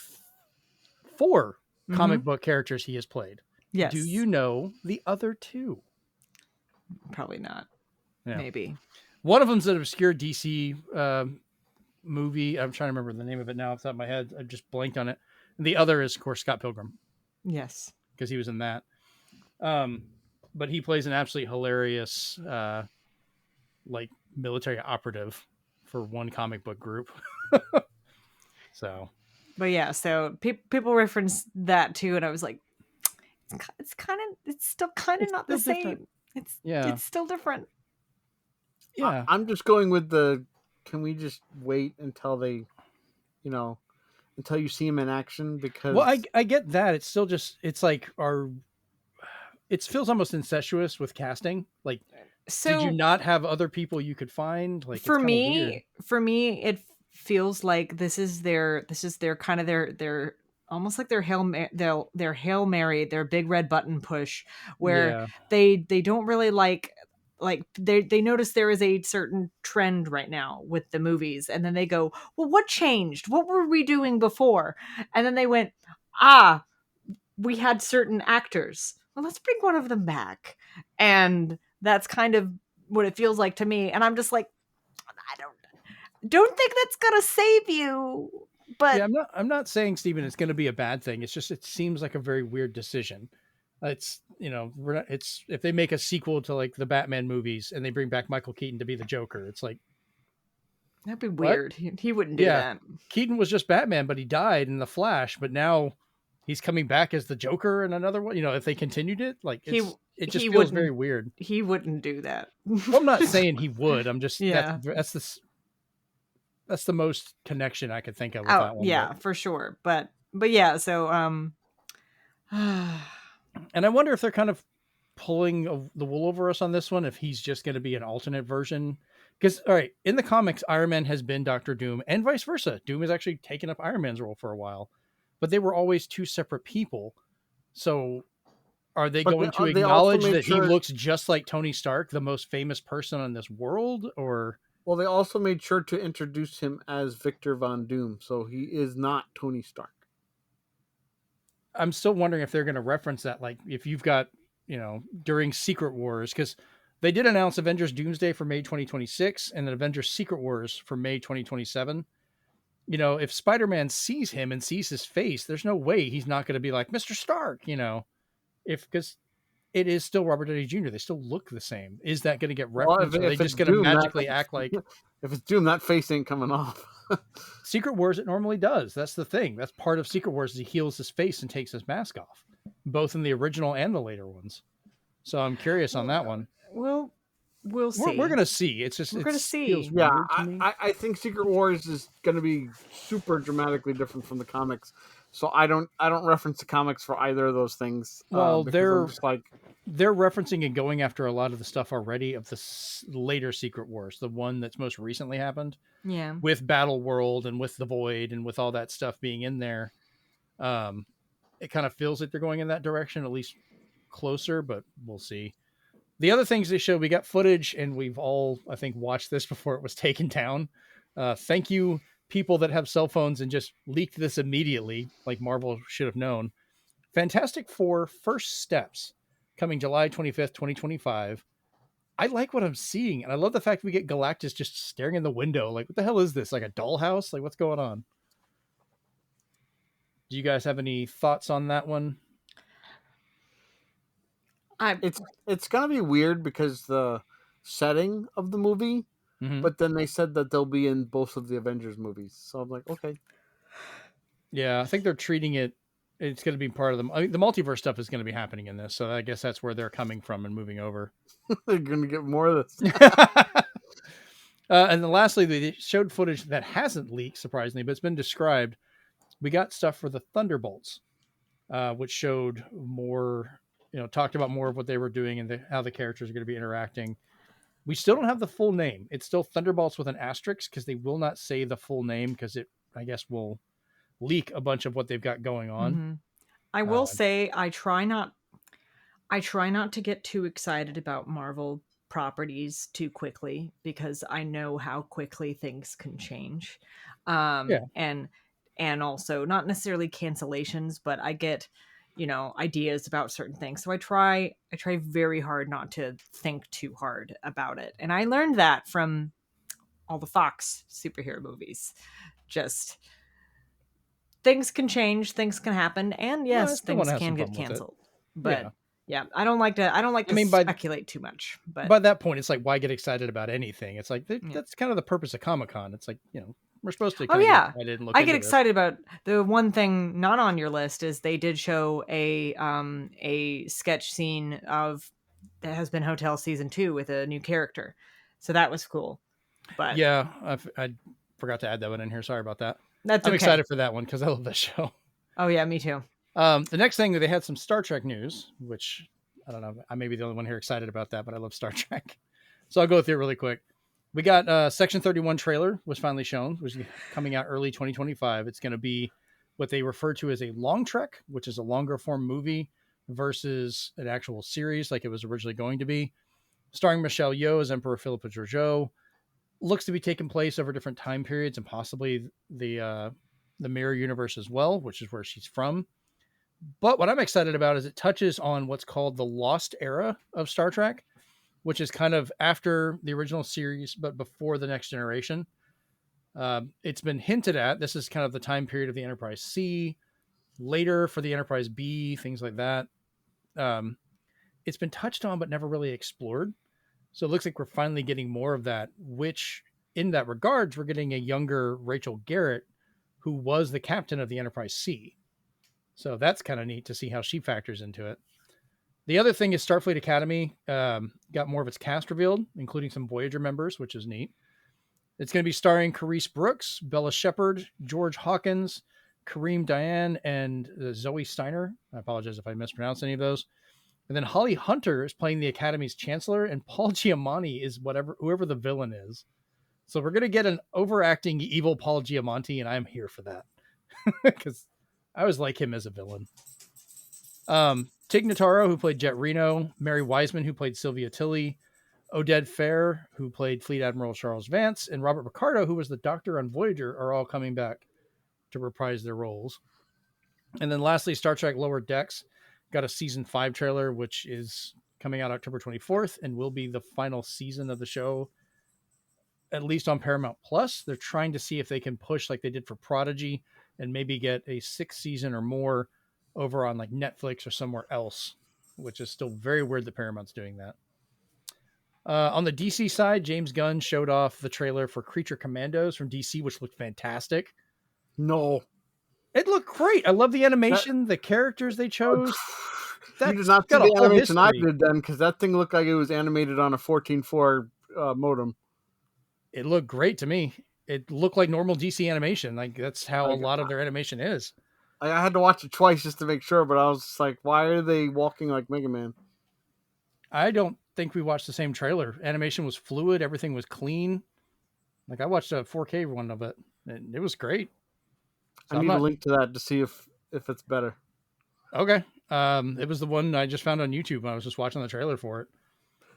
four comic book characters he has played. Yes. Do you know the other two? Probably not. Yeah. Maybe. One of them's an obscure DC movie. I'm trying to remember the name of it now off the top of my head. I just blanked on it. And the other is, of course, Scott Pilgrim. Yes. Because he was in that. But he plays an absolutely hilarious like military operative for one comic book group. So, but yeah, so people reference that too, and I was like, it's still kind of not the same. Different. It's still different. Yeah, I'm just going with can we just wait until they, until you see him in action? Because I get that. It's still just, it's like it feels almost incestuous with casting. Like, so did you not have other people you could find? Like, for me, it feels like this is their kind of their almost like their Hail Mary, their big red button push, where they don't really like they notice there is a certain trend right now with the movies, and then they go, well, what changed? What were we doing before? And then they went, we had certain actors. Well, let's bring one of them back. And that's kind of what it feels like to me. And I'm just like, I don't think that's gonna save you. But yeah, I'm not saying, Steven, it's gonna be a bad thing. It's just, it seems like a very weird decision. It's, it's, if they make a sequel to like the Batman movies and they bring back Michael Keaton to be the Joker, it's like, that'd be weird. He wouldn't do that. Keaton was just Batman, but he died in The Flash, but now he's coming back as the Joker in another one. If they continued it, like it just feels very weird. He wouldn't do that. Well, I'm not saying he would. I'm just that's the most connection I could think of with that one. Yeah, for sure. But yeah, so and I wonder if they're kind of pulling the wool over us on this one, if he's just going to be an alternate version. Because, all right, in the comics, Iron Man has been Dr. Doom and vice versa. Doom has actually taken up Iron Man's role for a while, but they were always two separate people. So are they going to acknowledge that he looks just like Tony Stark, the most famous person on this world? Or, well, they also made sure to introduce him as Victor Von Doom, so he is not Tony Stark. I'm still wondering if they're going to reference that, like if you've got, during Secret Wars, because they did announce Avengers Doomsday for May 2026 and then Avengers Secret Wars for May 2027. If Spider-Man sees him and sees his face, there's no way he's not going to be like, Mr. Stark, because it is still Robert Downey Jr. They still look the same. Is that going to get referenced? Or are they just going to magically act like... If it's Doom, that face ain't coming off. Secret Wars, it normally does. That's the thing. That's part of Secret Wars is he heals his face and takes his mask off, both in the original and the later ones. So I'm curious on that one. We'll see. We're gonna see. It's just We're gonna see. Feels Yeah, weird to me. I think Secret Wars is going to be super dramatically different from the comics. So I don't reference the comics for either of those things. Well, because I'm just like, they're referencing and going after a lot of the stuff already of the later Secret Wars, the one that's most recently happened. Yeah. With Battle World and with the Void and with all that stuff being in there. It kind of feels like they're going in that direction, at least closer, but we'll see. The other things they showed, we got footage, and we've all, I think, watched this before it was taken down. Thank you, people that have cell phones and just leaked this immediately, like Marvel should have known. Fantastic Four First Steps, coming July 25th, 2025. I like what I'm seeing, and I love the fact we get Galactus just staring in the window. Like, what the hell is this? Like a dollhouse? Like, what's going on? Do you guys have any thoughts on that one? It's gonna be weird because the setting of the movie, but then they said that they'll be in both of the Avengers movies. So I'm like, okay. Yeah, I think they're treating it. It's going to be part of them. I mean, the multiverse stuff is going to be happening in this, so I guess that's where they're coming from and moving over. They're going to get more of this. And then lastly, they showed footage that hasn't leaked, surprisingly, but it's been described. We got stuff for the Thunderbolts, which showed more. Talked about more of what they were doing and how the characters are going to be interacting. We still don't have the full name. It's still Thunderbolts with an asterisk because they will not say the full name because it, I guess, will leak a bunch of what they've got going on. Mm-hmm. I will say I try not to get too excited about Marvel properties too quickly because I know how quickly things can change. And also not necessarily cancellations, but I get ideas about certain things. So I try very hard not to think too hard about it. And I learned that from all the Fox superhero movies. Just things can change, things can happen, and yes, things can get canceled. But yeah, I don't like to speculate too much. But by that point, it's like, why get excited about anything? It's like that's kind of the purpose of Comic-Con. It's like, we're supposed to. I get excited about the one thing not on your list is they did show a sketch scene of that has been Hotel Season 2 with a new character, so that was cool. But yeah, I forgot to add that one in here. Sorry about that. I'm excited for that one because I love that show. Oh yeah, me too. The next thing that they had some Star Trek news, which I don't know, I may be the only one here excited about that, but I love Star Trek, so I'll go through it really quick. We got Section 31 trailer was finally shown, which is coming out early 2025. It's going to be what they refer to as a long trek, which is a longer form movie versus an actual series like it was originally going to be. Starring Michelle Yeoh as Emperor Philippa Georgiou. Looks to be taking place over different time periods and possibly the Mirror Universe as well, which is where she's from. But what I'm excited about is it touches on what's called the Lost Era of Star Trek, which is kind of after the original series, but before the Next Generation. It's been hinted at. This is kind of the time period of the Enterprise C, later for the Enterprise B, things like that. It's been touched on, but never really explored. So it looks like we're finally getting more of that, which in that regards, we're getting a younger Rachel Garrett, who was the captain of the Enterprise C. So that's kind of neat to see how she factors into it. The other thing is Starfleet Academy got more of its cast revealed, including some Voyager members, which is neat. It's going to be starring Carice Brooks, Bella Shepherd, George Hawkins, Kareem Diane, and Zoe Steiner. I apologize if I mispronounced any of those. And then Holly Hunter is playing the Academy's Chancellor, and Paul Giamatti is whoever the villain is. So we're going to get an overacting evil Paul Giamatti, and I'm here for that. Because I always like him as a villain. Tig Notaro, who played Jet Reno, Mary Wiseman, who played Sylvia Tilly, Oded Fair, who played Fleet Admiral Charles Vance, and Robert Picardo, who was the Doctor on Voyager, are all coming back to reprise their roles. And then lastly, Star Trek Lower Decks got a season 5 trailer, which is coming out October 24th and will be the final season of the show, at least on Paramount Plus. They're trying to see if they can push like they did for Prodigy and maybe get a 6th season or more over on like Netflix or somewhere else, which is still very weird that Paramount's doing that. On the DC side, James Gunn showed off the trailer for Creature Commandos from DC, which looked fantastic. No. It looked great. I love the animation, the characters they chose. You did not see got a the whole animation I history. did then, because that thing looked like it was animated on a 14.4 modem. It looked great to me. It looked like normal DC animation. Like that's how a Like, lot of their animation is. I had to watch it twice just to make sure, but I was just like, why are they walking like Mega Man? I don't think we watched the same trailer. Animation was fluid. Everything was clean. Like I watched a 4K one of it, and it was great. So I I'm need a not link to that to see if it's better. okay. It was the one I just found on YouTube. I was just watching the trailer for it.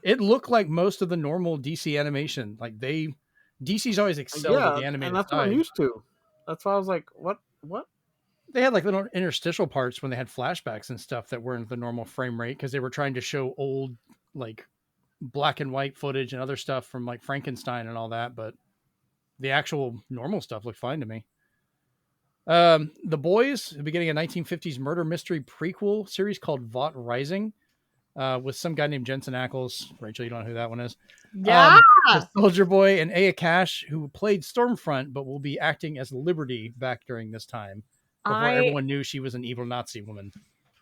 It looked like most of the normal DC animation. Like DC's always excelled at Yeah, the animated and that's what I'm side. used to. That's why I was like, what? They had like little interstitial parts when they had flashbacks and stuff that weren't the normal frame rate because they were trying to show old like black and white footage and other stuff from like Frankenstein and all that, but the actual normal stuff looked fine to me. The Boys will be getting a 1950s murder mystery prequel series called Vought Rising, with some guy named Jensen Ackles. Rachel, you don't know who that one is. Yeah. The Soldier Boy and Aya Cash, who played Stormfront, but will be acting as Liberty back during this time before everyone knew she was an evil Nazi woman.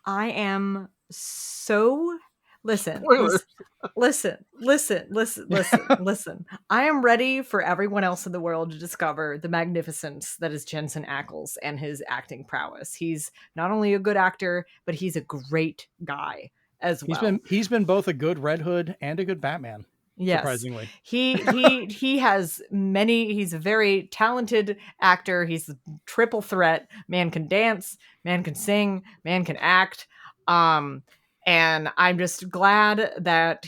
I am so listen. Spoilers. Listen. I am ready for everyone else in the world to discover the magnificence that is Jensen Ackles and his acting prowess. He's not only a good actor, but he's a great guy as well. He's been both a good Red Hood and a good Batman. Yes. Surprisingly. He has he's a very talented actor. He's a triple threat. Man can dance, man can sing, man can act. And I'm just glad that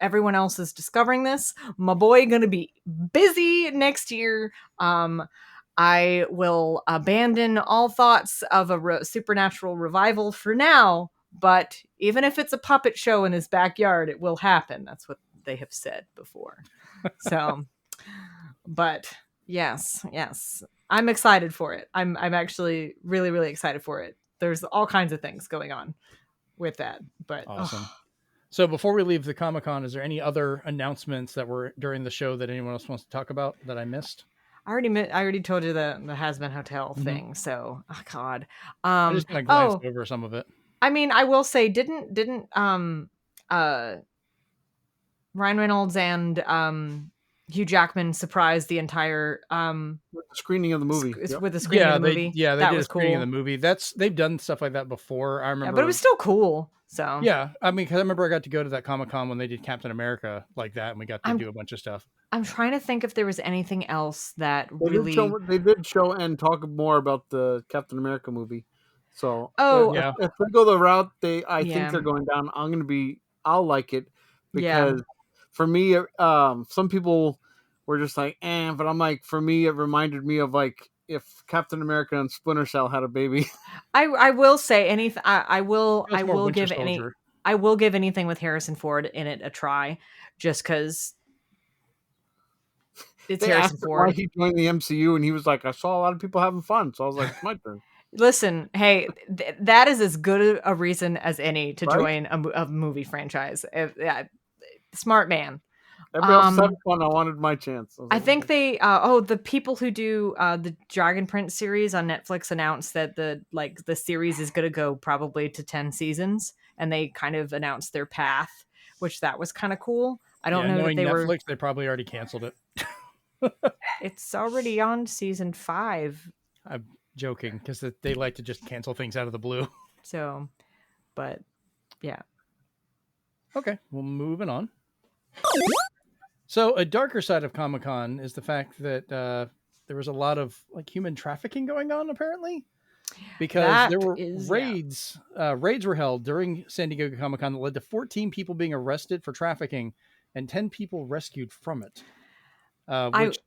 everyone else is discovering this. My boy gonna be busy next year. I will abandon all thoughts of a supernatural revival for now, but even if it's a puppet show in his backyard, it will happen. That's what they have said before. So, but yes, I'm excited for it. I'm actually really, really excited for it. There's all kinds of things going on with that, but awesome. So before we leave the Comic-Con, is there any other announcements that were during the show that anyone else wants to talk about that I missed? I already told you the Has-Been Hotel thing. So, oh God, I just kind of glanced over some of it. I mean, I will say, didn't Ryan Reynolds and Hugh Jackman surprised the entire screening of the movie. With the screening of the movie. They that did was a screening cool. of the movie. They've done stuff like that before. I remember, yeah, but it was still cool. So yeah, I mean, because I remember I got to go to that Comic-Con when they did Captain America like that, and we got to do a bunch of stuff. I'm trying to think if there was anything else that they did show and talk more about the Captain America movie. So yeah, if they go the route I think they're going down, I'll like it, because for me, some people were just like, but I'm like, for me, it reminded me of like if Captain America and Splinter Cell had a baby. I will say anything. I will give anything with Harrison Ford in it a try, just because it's Harrison Ford. Why he joined the MCU, and he was like, I saw a lot of people having fun, so I was like, it's my turn. Listen, hey, that is as good a reason as any to join a movie franchise. Smart man. Everybody else had fun. I wanted my chance. I think the people who do the Dragon Prince series on Netflix announced that the series is going to go probably to 10 seasons, and they kind of announced their path, which that was kind of cool. I don't know if they Netflix, they probably already canceled it. It's already on season 5. I'm joking, because they like to just cancel things out of the blue. So, but yeah. Okay, well, moving on. So a darker side of Comic-Con is the fact that there was a lot of like human trafficking going on, apparently, because there were raids. Raids were held during San Diego Comic-Con that led to 14 people being arrested for trafficking and 10 people rescued from it. Which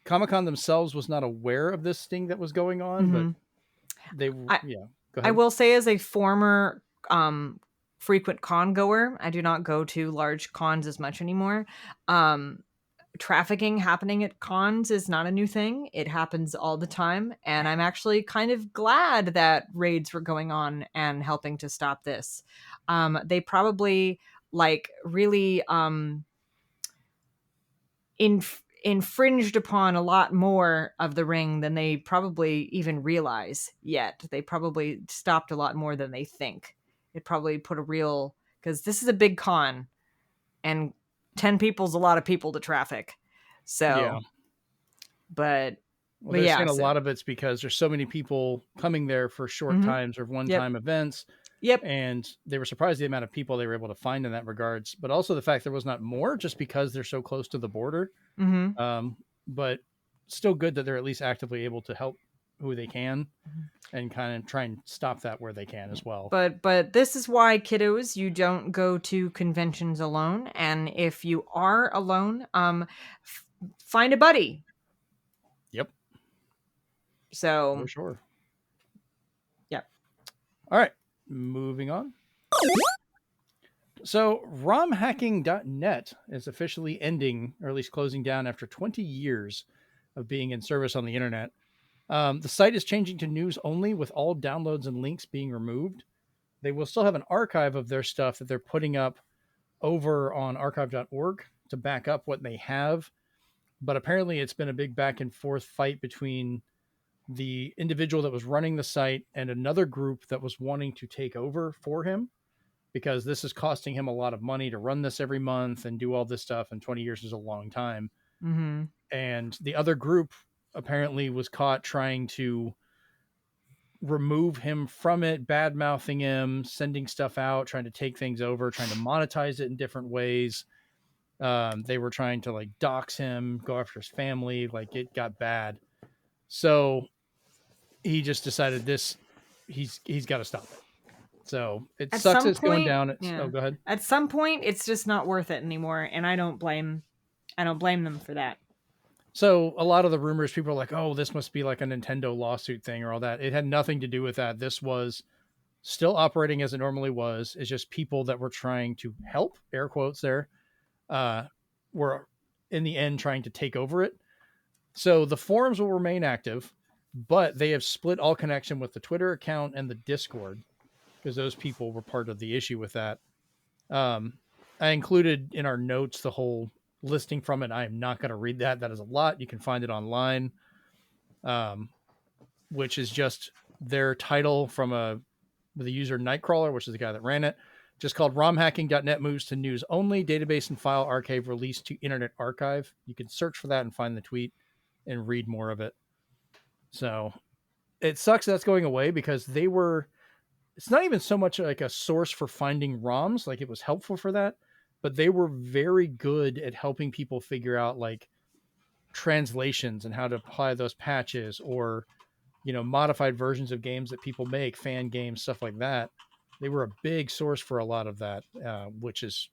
Comic-Con themselves was not aware of this thing that was going on, but they go ahead. I will say, as a former frequent con goer, I do not go to large cons as much anymore. Trafficking happening at cons is not a new thing. It happens all the time, and I'm actually kind of glad that raids were going on and helping to stop this. They probably really infringed upon a lot more of the ring than they probably even realize yet. They probably stopped a lot more than they think. it probably put a real, because this is a big con, and 10 people's a lot of people to traffic. So, Yeah. but Well, they're saying a so- lot of it's because there's so many people coming there for short times or one-time events. Yep. And they were surprised the amount of people they were able to find in that regards, but also the fact there was not more just because they're so close to the border. But still good that they're at least actively able to help who they can and kind of try and stop that where they can as well. But this is why, kiddos, you don't go to conventions alone. And if you are alone, find a buddy. Yep. So For sure. Yep. All right. Moving on. So romhacking.net is officially ending, or at least closing down after 20 years of being in service on the internet. The site is changing to news only, with all downloads and links being removed. They will still have an archive of their stuff that they're putting up over on archive.org to back up what they have. But apparently it's been a big back and forth fight between the individual that was running the site and another group that was wanting to take over for him, because this is costing him a lot of money to run this every month and do all this stuff. And 20 years is a long time. And the other group apparently was caught trying to remove him from it, bad mouthing him, sending stuff out, trying to take things over, trying to monetize it in different ways. They were trying to like dox him, go after his family. Like, it got bad. So he just decided he's got to stop it. So it At sucks some it's going point, down. yeah. Oh, go ahead. At some point, it's just not worth it anymore, and I don't blame them for that. So a lot of the rumors, people are like, oh, this must be like a Nintendo lawsuit thing or all that. It had nothing to do with that. This was still operating as it normally was. It's just people that were trying to help, air quotes there, were in the end trying to take over it. So the forums will remain active, but they have split all connection with the Twitter account and the Discord, because those people were part of the issue with that. I included in our notes the whole listing from it. I am not going to read that. That is a lot. You can find it online, which is just their title from the user Nightcrawler, which is the guy that ran it, just called romhacking.net moves to news only, database and file archive released to Internet Archive. You can search for that and find the tweet and read more of it. So it sucks that's going away, because it's not even so much like a source for finding ROMs. Like, it was helpful for that, but they were very good at helping people figure out like translations and how to apply those patches, or, modified versions of games that people make, fan games, stuff like that. They were a big source for a lot of that, which is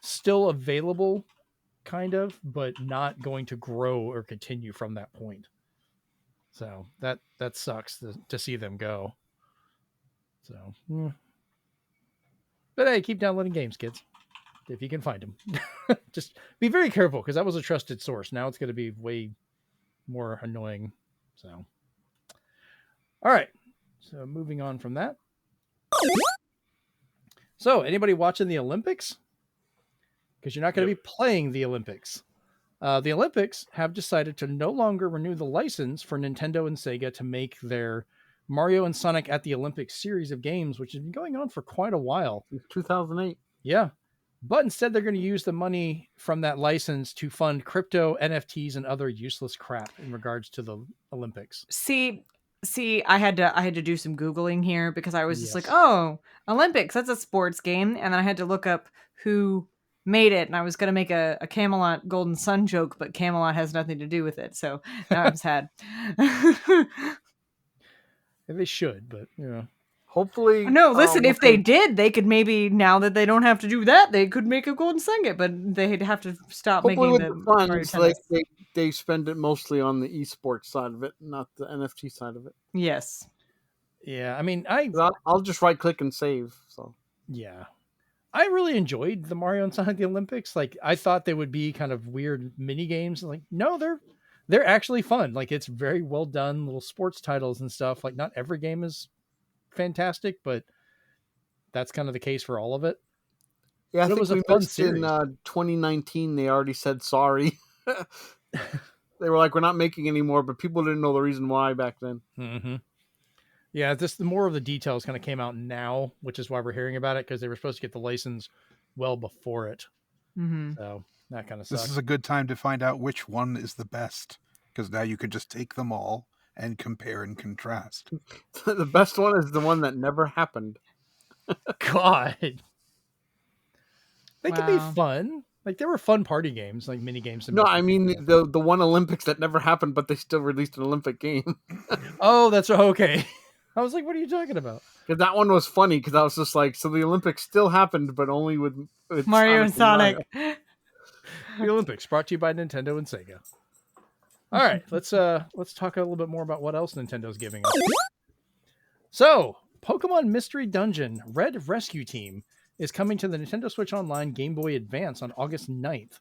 still available kind of, but not going to grow or continue from that point. So that sucks to see them go. So, but hey, keep downloading games, kids, if you can find them. Just be very careful, because that was a trusted source. Now it's going to be way more annoying. So, all right. So moving on from that. So, anybody watching the Olympics? Because you're not going to be playing the Olympics. The Olympics have decided to no longer renew the license for Nintendo and Sega to make their Mario and Sonic at the Olympics series of games, which has been going on for quite a while. 2008. Yeah. But instead, they're going to use the money from that license to fund crypto, NFTs, and other useless crap in regards to the Olympics. See, I had to do some Googling here, because I was just like, oh, Olympics, that's a sports game. And then I had to look up who made it, and I was going to make a Camelot Golden Sun joke, but Camelot has nothing to do with it. So now I'm sad. They should, but Hopefully. No, listen, if they did, they could maybe, now that they don't have to do that, they could make a Golden Sun game, but they'd have to stop making the funds, Mario Tennis. they spend it mostly on the esports side of it, not the NFT side of it. Yes. Yeah, I mean, I'll just right click and save. So yeah, I really enjoyed the Mario and Sonic the Olympics. Like, I thought they would be kind of weird mini games. Like, no, they're actually fun. Like, it's very well done, little sports titles and stuff. Like, not every game is fantastic, but that's kind of the case for all of it. Yeah, I think it was a we fun missed series. In 2019, they already said sorry. They were like, we're not making any more, but people didn't know the reason why back then. Mm-hmm. Yeah, the more of the details kind of came out now, which is why we're hearing about it, because they were supposed to get the license well before it. Mm-hmm. So that kind of sucks. This is a good time to find out which one is the best, because now you can just take them all and compare and contrast. The best one is the one that never happened. God. They could be Wow. fun. Like, there were fun party games, like mini games. No, I mean the one Olympics that never happened, but they still released an Olympic game. Oh, that's okay. I was like, what are you talking about? Because that one was funny, because I was just like, so the Olympics still happened, but only with Mario and Sonic. The Olympics, brought to you by Nintendo and Sega. All right, let's talk a little bit more about what else Nintendo's giving us. So, Pokemon Mystery Dungeon Red Rescue Team is coming to the Nintendo Switch Online Game Boy Advance on August 9th.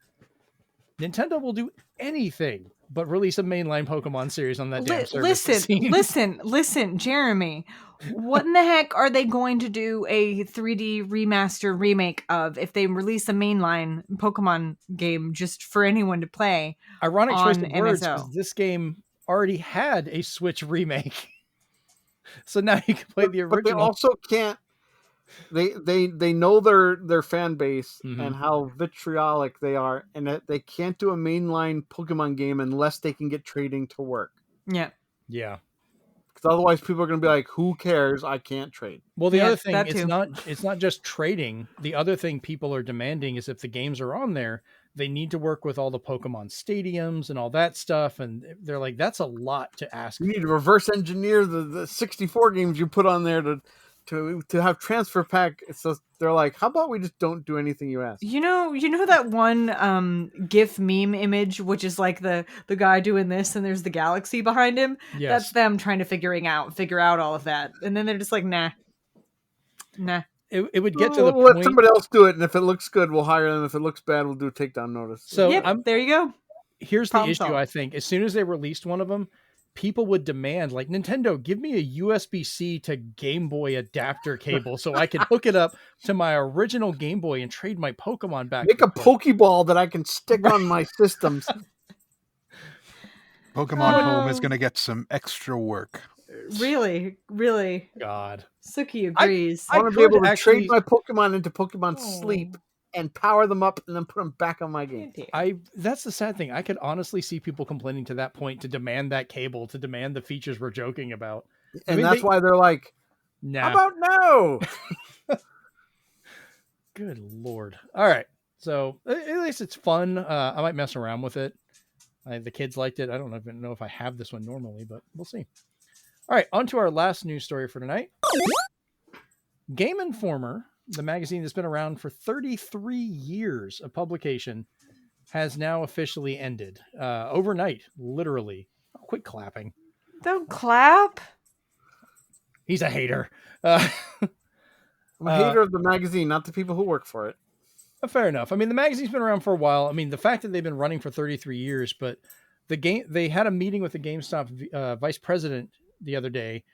Nintendo will do anything but release a mainline Pokemon series on that damn service. Listen, Jeremy. What in the heck are they going to do a 3D remaster remake of if they release a mainline Pokemon game just for anyone to play? Ironic choice of words, MSO. because this game already had a Switch remake. So now you can play the original. But they also can't. They know their fan base and how vitriolic they are, and that they can't do a mainline Pokemon game unless they can get trading to work. Yeah. Yeah. Because otherwise, people are going to be like, "Who cares? I can't trade." Well, the Yeah, other thing, that it's too. not just trading. The other thing people are demanding is if the games are on there, they need to work with all the Pokemon stadiums and all that stuff. And they're like, that's a lot to ask. You need to reverse engineer the 64 games you put on there to have transfer pack. So they're like, how about we just don't do anything you ask? You know that one GIF meme image, which is like the guy doing this and there's the galaxy behind him. Yes. That's them trying to figure out all of that, and then they're just like, nah. It would get to the We'll let point. somebody else do it, and if it looks good, we'll hire them. If it looks bad, we'll do a takedown notice. So Yep, there you go. Here's Problem the issue. solved. I think as soon as they released one of them, people would demand, like, Nintendo, give me a USB-C to Game Boy adapter cable so I can hook it up to my original Game Boy and trade my Pokemon back. Make a Pokeball that I can stick on my systems. Pokemon Home is going to get some extra work. Really, God. Suki agrees. I want to be able to trade my Pokemon into Pokemon Sleep and power them up and then put them back on my game. That's the sad thing. I could honestly see people complaining to that point to demand that cable, to demand the features we're joking about. And that's why they're like, nah. How about no? Good Lord. All right. So at least it's fun. I might mess around with it. The kids liked it. I don't even know if I have this one normally, but we'll see. All right. On to our last news story for tonight. Game Informer, the magazine that's been around for 33 years of publication, has now officially ended. Overnight, literally. Oh, quit clapping. Don't clap. He's a hater. I'm a hater of the magazine, not the people who work for it. Fair enough. I mean, the magazine's been around for a while. I mean, the fact that they've been running for 33 years, but they had a meeting with the GameStop vice president the other day,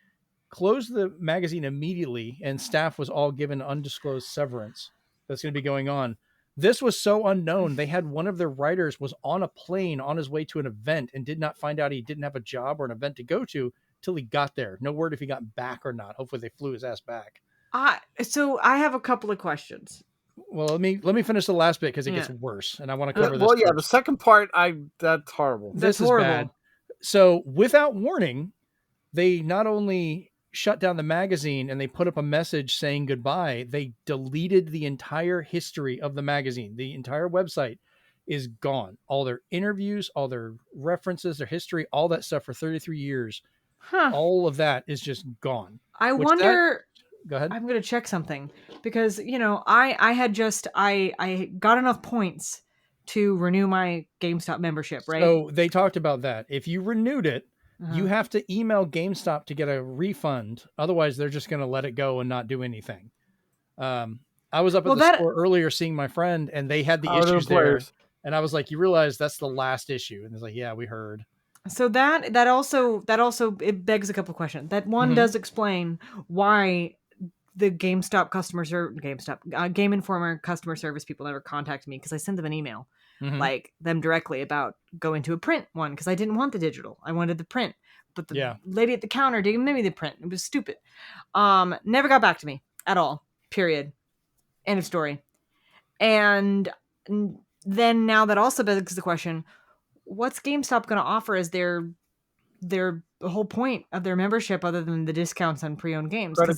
closed the magazine immediately, and staff was all given undisclosed severance that's going to be going on. This was so unknown. They had one of their writers was on a plane on his way to an event and did not find out he didn't have a job or an event to go to till he got there. No word if he got back or not. Hopefully they flew his ass back. So I have a couple of questions. Well, let me finish the last bit because it gets worse, and I want to cover this. Well, yeah, first. The second part, that's horrible. This is horrible. bad. So, without warning, they not only shut down the magazine and they put up a message saying goodbye, they deleted the entire history of the magazine. The entire website is gone. All their interviews, all their references, their history, all that stuff for 33 years. Huh. All of that is just gone. I wonder. Go ahead. I'm going to check something because, I got enough points to renew my GameStop membership, right? So they talked about that. If you renewed it, you have to email GameStop to get a refund. Otherwise, they're just going to let it go and not do anything. I was up at the store earlier seeing my friend, and they had the issues there. And I was like, you realize that's the last issue? And it's like, yeah, we heard. So that also it begs a couple of questions. That one does explain why the Game Informer customer service people never contacted me because I sent them an email like them directly about going to a print one because I didn't want the digital. I wanted the print. But the lady at the counter didn't give me the print. It was stupid. Never got back to me at all. Period. End of story. And then now that also begs the question, what's GameStop going to offer as their whole point of their membership other than the discounts on pre-owned games? Because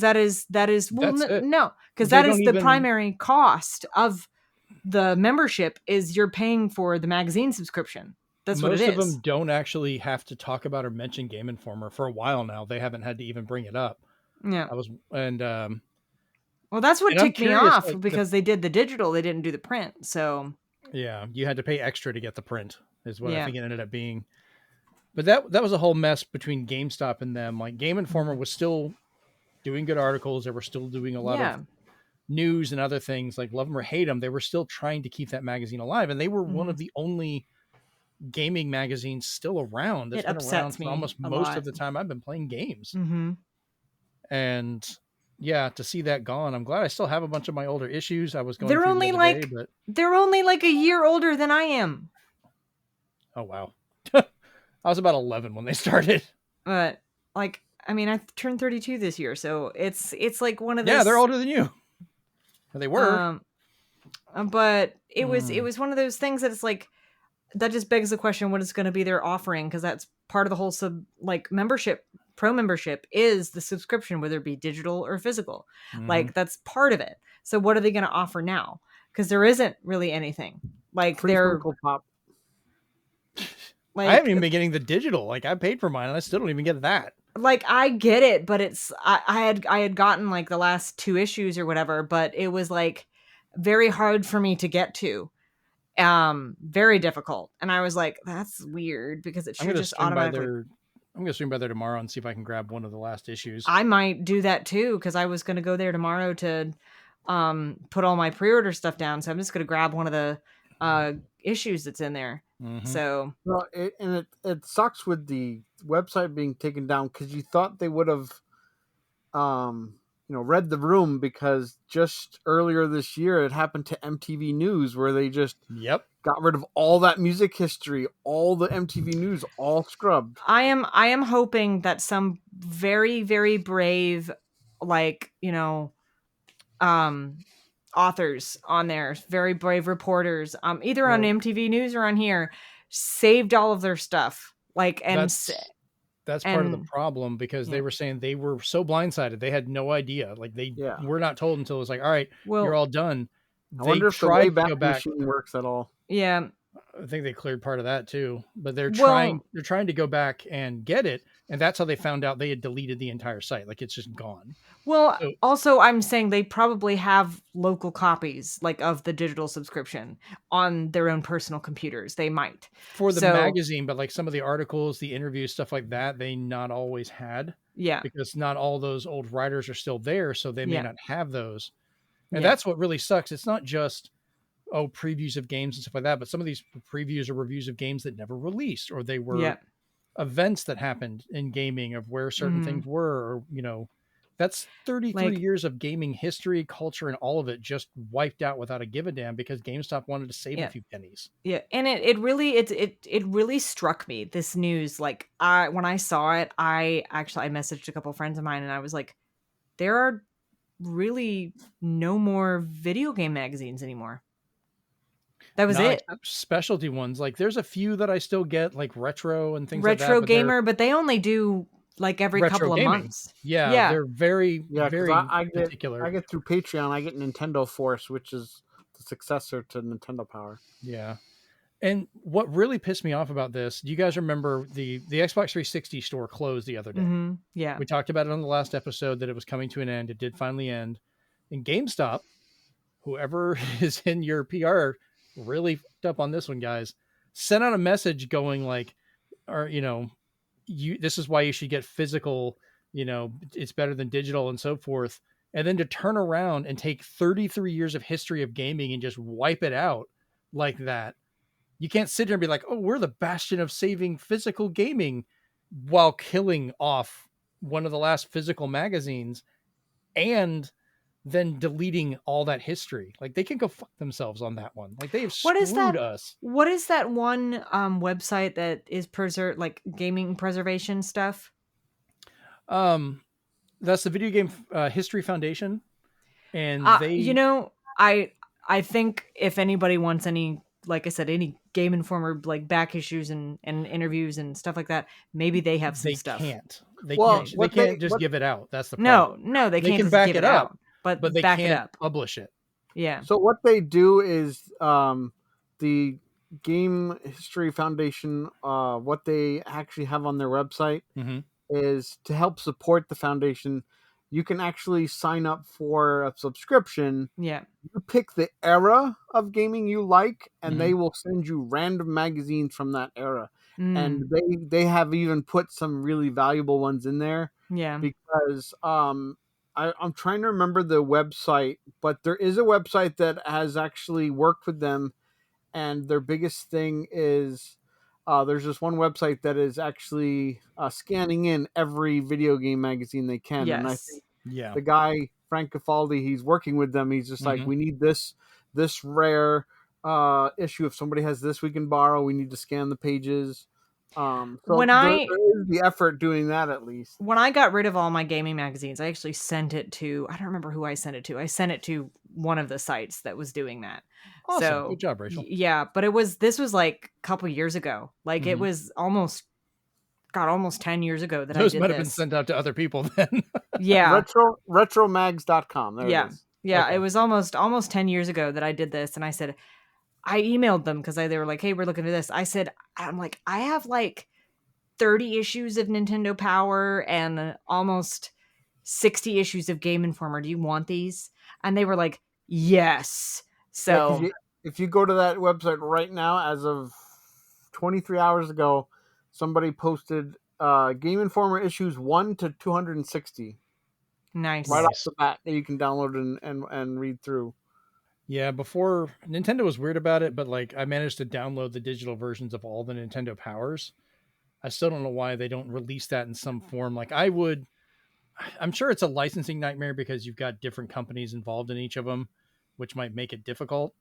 that is well, no, because that is the primary cost of the membership is you're paying for the magazine subscription. That's what it is. Most of them don't actually have to talk about or mention Game Informer for a while now. They haven't had to even bring it up. Yeah. Well, that's what ticked me off because they did the digital, they didn't do the print. So yeah, you had to pay extra to get the print is what I think it ended up being. But that was a whole mess between GameStop and them. Like Game Informer was still doing good articles. They were still doing a lot of news and other things. Like love them or hate them, they were still trying to keep that magazine alive. And they were one of the only gaming magazines still around that's been around for almost most of the time I've been playing games. And to see that gone, I'm glad I still have a bunch of my older issues. I was going they're only like a year older than I am. Oh wow. I was about 11 when they started. But like, I mean, I turned 32 this year, so it's like one of those. Yeah, they're older than you. Or they were. But it was one of those things that it's like, that just begs the question, what is going to be their offering? Because that's part of the whole membership, pro membership is the subscription, whether it be digital or physical. Like that's part of it. So what are they going to offer now? Because there isn't really anything. Like they're Pop. Like, I haven't even been getting the digital. Like I paid for mine and I still don't even get that. Like I get it, but it's I had gotten like the last 2 issues or whatever, but it was like very hard for me to get to. Very difficult. And I was like, that's weird because it should just automatically. I'm going to swing by there tomorrow and see if I can grab one of the last issues. I might do that too, because I was going to go there tomorrow to put all my pre-order stuff down. So I'm just going to grab one of the issues that's in there. So it sucks with the website being taken down because you thought they would have read the room, because just earlier this year it happened to MTV News where they just got rid of all that music history, all the MTV News, all scrubbed. I am hoping that some very, very brave, authors on there, very brave reporters, either on MTV News or on here, saved all of their stuff. That's part of the problem, because they were saying they were so blindsided. They had no idea. Like they were not told until it was like, all right, you're all done. I wonder if the Wayback Machine works at all. Yeah. I think they cleared part of that too, but they're trying to go back and get it. And that's how they found out they had deleted the entire site. Like it's just gone. Well, also I'm saying they probably have local copies of the digital subscription on their own personal computers. They might for the magazine, but like some of the articles, the interviews, stuff like that, they not always had. Yeah. Because not all those old writers are still there. So they may not have those. And that's what really sucks. It's not just, previews of games and stuff like that, but some of these previews or reviews of games that never released, or they were events that happened in gaming of where certain things were, or, that's 33 years of gaming history, culture, and all of it just wiped out without a give a damn because GameStop wanted to save a few pennies. Yeah. And it really struck me, this news. When I saw it, I messaged a couple of friends of mine and I was like, there are really no more video game magazines anymore. That was it. Specialty ones. Like there's a few that I still get, like Retro and things like that. Retro Gamer, but they only do every couple of months. Yeah. They're very, very particular. I get through Patreon, I get Nintendo Force, which is the successor to Nintendo Power. Yeah. And what really pissed me off about this, do you guys remember the Xbox 360 store closed the other day? Yeah. We talked about it on the last episode that it was coming to an end. It did finally end. And GameStop, whoever is in your PR, really fucked up on this one, guys. Sent out a message going this is why you should get physical, it's better than digital and so forth. And then to turn around and take 33 years of history of gaming and just wipe it out like that. You can't sit here and be like, we're the bastion of saving physical gaming, while killing off one of the last physical magazines and than deleting all that history. Like they can go fuck themselves on that one. Like they have What is screwed that? us. What is that one website that is like gaming preservation stuff? That's the Video Game History Foundation, and you know, I think if anybody wants any, like I said, any Game Informer like back issues and interviews and stuff like that, maybe they have some stuff. They can't just give it out. That's the problem. No, they can't can just back give it it up, out, but they back can't it up. publish it. Yeah. So what they do is the Game History Foundation, what they actually have on their website is to help support the foundation. You can actually sign up for a subscription. Yeah. You pick the era of gaming you like, and they will send you random magazines from that era. And they have even put some really valuable ones in there. Yeah. Because I'm trying to remember the website, but there is a website that has actually worked with them, and their biggest thing is there's this one website that is actually scanning in every video game magazine they can. Yes. And I think the guy Frank Cafaldi, he's working with them. He's just like, we need this rare issue. If somebody has this, we can borrow. We need to scan the pages. So there is the effort doing that, at least. When I got rid of all my gaming magazines, I actually sent it to, I don't remember who I sent it to. I sent it to one of the sites that was doing that. Awesome. So, good job, Rachel. Yeah, but this was like a couple years ago. Like it was almost 10 years ago that those I did might have been sent out to other people then. Yeah. Retromags.com. There it is. Yeah, Okay. It was almost 10 years ago that I did this, and I said, I emailed them because they were like, hey, we're looking at this. I said, I have like 30 issues of Nintendo Power and almost 60 issues of Game Informer. Do you want these? And they were like, yes. So if you go to that website right now, as of 23 hours ago, somebody posted Game Informer issues 1 to 260. Nice. Right off the bat that you can download and read through. Yeah, before Nintendo was weird about it, but like I managed to download the digital versions of all the Nintendo Powers. I still don't know why they don't release that in some form. Like I'm sure it's a licensing nightmare because you've got different companies involved in each of them, which might make it difficult.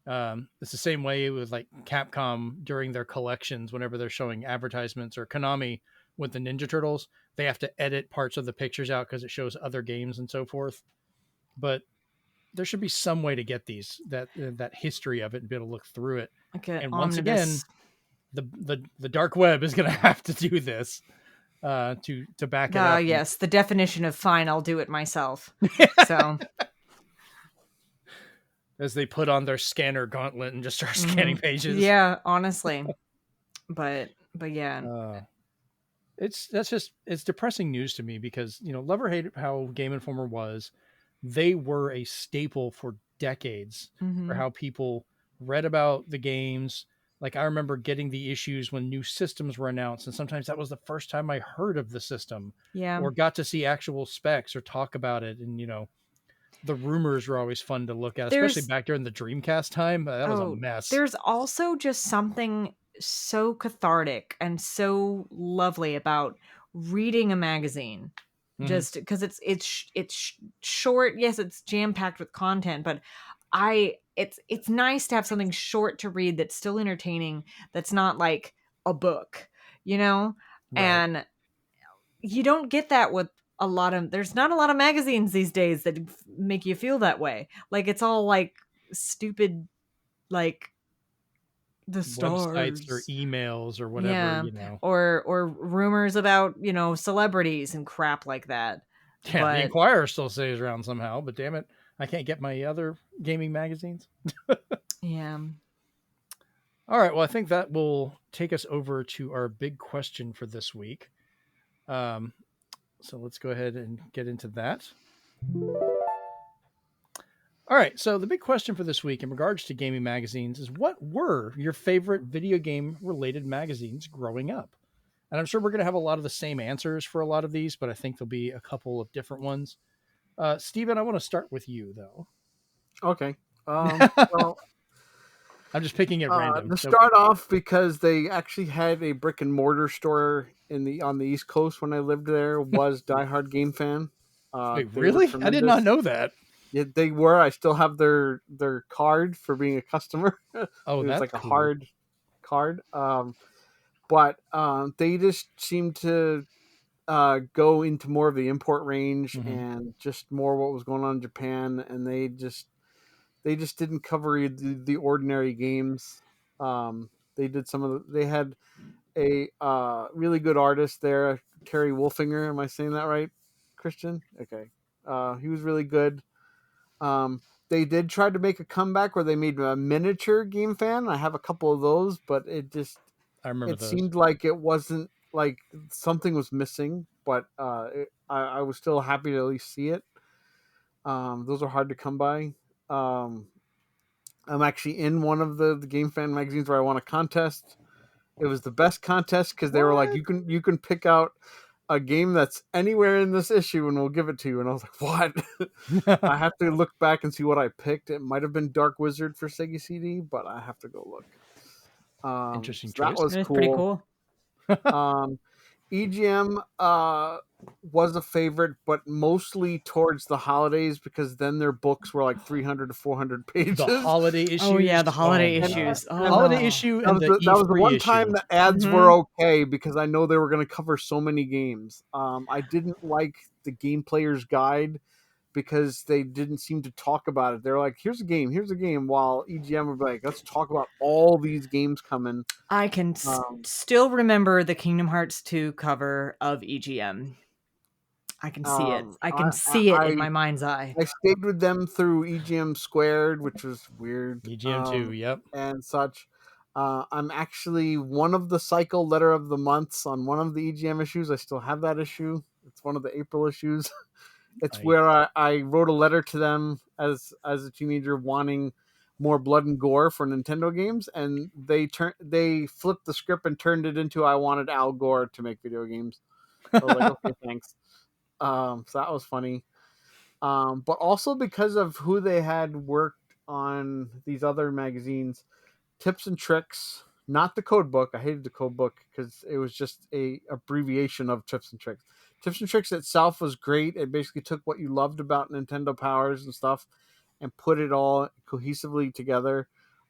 It's the same way with like Capcom during their collections, whenever they're showing advertisements, or Konami with the Ninja Turtles, they have to edit parts of the pictures out because it shows other games and so forth. But there should be some way to get that history of it and be able to look through it. Okay, and once again, the dark web is going to have to do this to back it up. Yes, the definition of fine, I'll do it myself. So as they put on their scanner gauntlet and just start scanning pages. Yeah, honestly. But yeah. It's depressing news to me because, love or hate how Game Informer was, they were a staple for decades for how people read about the games. Like I remember getting the issues when new systems were announced, and sometimes that was the first time I heard of the system, or got to see actual specs or talk about it. And the rumors were always fun to look at, especially back during the Dreamcast time. That was a mess. There's also just something so cathartic and so lovely about reading a magazine, just because it's short. Yes, it's jam packed with content, but it's nice to have something short to read that's still entertaining. That's not like a book, Right. And you don't get that with there's not a lot of magazines these days that make you feel that way. Like it's all like stupid, like the stars, websites or emails or whatever, or rumors about celebrities and crap like that. Yeah, the Inquirer still stays around somehow, but damn it, I can't get my other gaming magazines. Yeah. All right, well, I think that will take us over to our big question for this week. So let's go ahead and get into that. All right, so the big question for this week in regards to gaming magazines is, what were your favorite video game related magazines growing up? And I'm sure we're going to have a lot of the same answers for a lot of these, but I think there'll be a couple of different ones. Steven, I want to start with you, though. Okay. Well, I'm just picking it random. To start off, because they actually had a brick and mortar store on the East Coast when I lived there, was Die Hard Game Fan. Wait, really? I did not know that. Yeah, they were. I still have their card for being a customer. Oh, It was that's like a cool. hard card. But they just seemed to go into more of the import range and just more what was going on in Japan, and they just didn't cover the ordinary games. They did some of they had a really good artist there, Terry Wolfinger. Am I saying that right, Christian? Okay. He was really good. They did try to make a comeback where they made a miniature Game Fan. I have a couple of those, but I remember it those. seemed like it wasn't like something was missing. But I was still happy to at least see it. Those are hard to come by. I'm actually in one of the Game Fan magazines where I won a contest. It was the best contest because they were like, you can pick out a game that's anywhere in this issue and we'll give it to you. And I was like, what? I have to look back and see what I picked. It might have been Dark Wizard for Sega CD, but I have to go look. Interesting So that choice. was That's cool. pretty cool. EGM was a favorite, but mostly towards the holidays because then their books were like 300 to 400 pages. The holiday issues. Oh yeah, the holiday my issues. God. Oh. Holiday issue and that was the E3 one issue. time the ads were okay because I know they were going to cover so many games. I didn't like the Game Player's Guide because they didn't seem to talk about it. They're like, here's a game, while EGM would be like, let's talk about all these games coming. I can still remember the Kingdom Hearts 2 cover of EGM. I can see it. I can see it in my mind's eye. I stayed with them through EGM Squared, which was weird. EGM 2, yep. And such. I'm actually one of the Cycle Letter of the Months on one of the EGM issues. I still have that issue. It's one of the April issues. It's where I wrote a letter to them as a teenager wanting more blood and gore for Nintendo games, and they flipped the script and turned it into I wanted Al Gore to make video games. So I was like, okay, thanks. So that was funny. But also because of who they had worked on these other magazines, Tips and Tricks, not the code book. I hated the code book because it was just a abbreviation of Tips and Tricks. Tips and Tricks itself was great. It basically took what you loved about Nintendo Powers and stuff and put it all cohesively together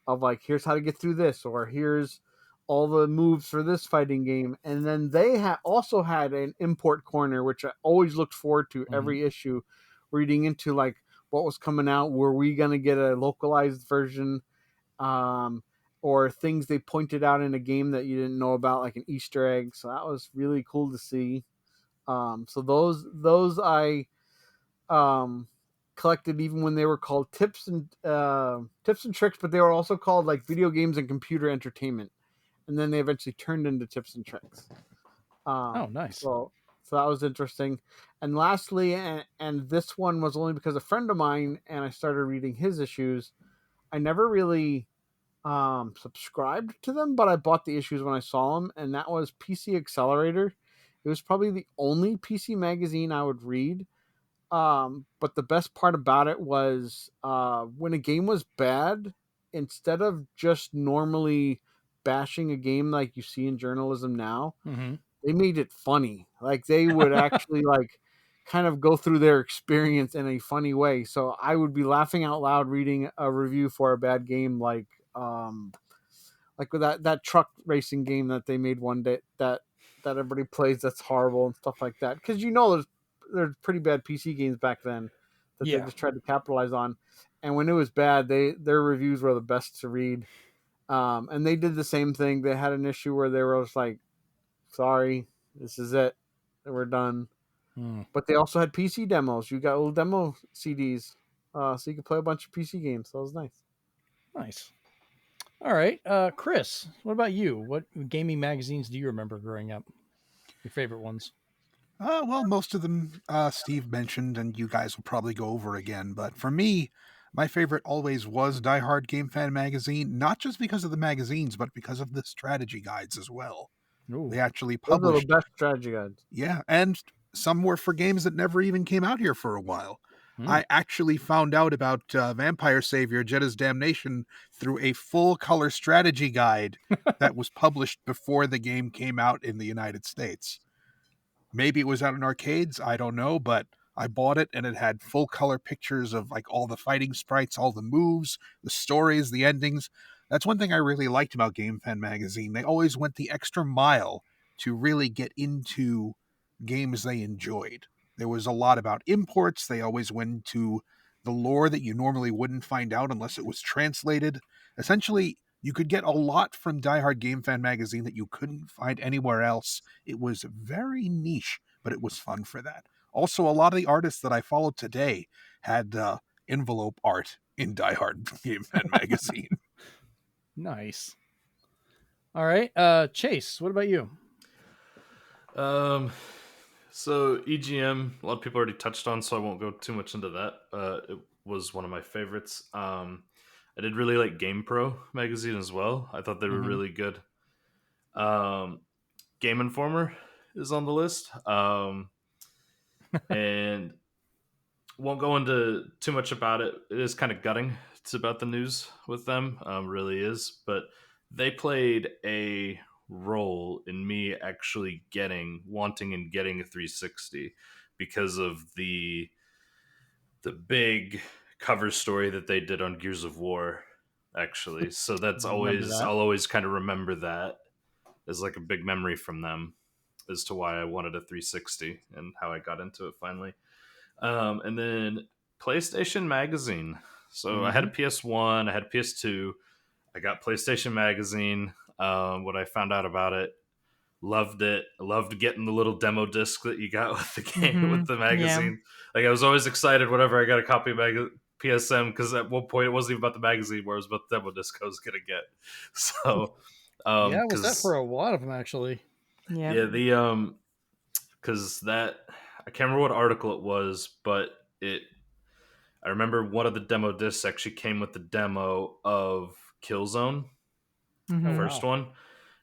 of like, here's how to get through this, or here's all the moves for this fighting game. And then they also had an import corner, which I always looked forward to every issue, reading into like what was coming out. Were we going to get a localized version? Or things they pointed out in a game that you didn't know about, like an Easter egg. So that was really cool to see. So those I collected even when they were called Tips and Tricks, but they were also called like Video Games and Computer Entertainment, and then they eventually turned into Tips and Tricks. Oh, nice. So that was interesting. And lastly, and this one was only because a friend of mine and I started reading his issues. I never really subscribed to them, but I bought the issues when I saw them, and that was PC Accelerator. It was probably the only PC magazine I would read. But the best part about it was when a game was bad, instead of just normally bashing a game like you see in journalism now, they made it funny. Like they would actually like kind of go through their experience in a funny way. So I would be laughing out loud reading a review for a bad game like with that truck racing game that they made one day that everybody plays that's horrible and stuff like that. Because there's pretty bad PC games back then that they just tried to capitalize on. And when it was bad, their reviews were the best to read. And they did the same thing. They had an issue where they were just like, sorry, this is it. We're done. But they also had PC demos. You got little demo CDs. So you could play a bunch of PC games. So it was nice. Nice. All right. Chris, what about you? What gaming magazines do you remember growing up? Your favorite ones? Well, most of them Steve mentioned, and you guys will probably go over again. But for me, my favorite always was Die Hard Game Fan magazine, not just because of the magazines, but because of the strategy guides as well. Ooh. They actually published... Those are the best strategy guides. Yeah, and some were for games that never even came out here for a while. I actually found out about Vampire Savior Jetta's Damnation through a full-color strategy guide that was published before the game came out in the United States. Maybe it was out in arcades, I don't know, but I bought it and it had full color pictures of like all the fighting sprites, all the moves, the stories, the endings. That's one thing I really liked about Game Fan magazine. They always went the extra mile to really get into games they enjoyed. There was a lot about imports. They always went to the lore that you normally wouldn't find out unless it was translated. Essentially, you could get a lot from Die Hard Game Fan magazine that you couldn't find anywhere else. It was very niche, but it was fun for that. Also, a lot of the artists that I followed today had envelope art in Die Hard Game Fan magazine. Nice. All right. Chase, what about you? So EGM, a lot of people already touched on, so I won't go too much into that. It was one of my favorites. I did really like GamePro magazine as well. I thought they were really good. Game Informer is on the list. And won't go into too much about it. It is kind of gutting. It's about the news with them, really is. But they played a role in me actually wanting and getting a 360 because of the big cover story that they did on Gears of War, actually. So that's I'll always kind of remember that as like a big memory from them as to why I wanted a 360 and how I got into it finally. And then PlayStation Magazine. So I had a PS1, I had a PS2, I got PlayStation Magazine. What I found out about it, loved it. I loved getting the little demo disc that you got with the game, with the magazine. Yeah. Like I was always excited whenever I got a copy of PSM, because at one point it wasn't even about the magazine, where it was about the demo disc I was gonna get. So yeah, was that for a lot of them actually? Yeah, the because that, I can't remember what article it was, but I remember one of the demo discs actually came with the demo of Killzone, the first one.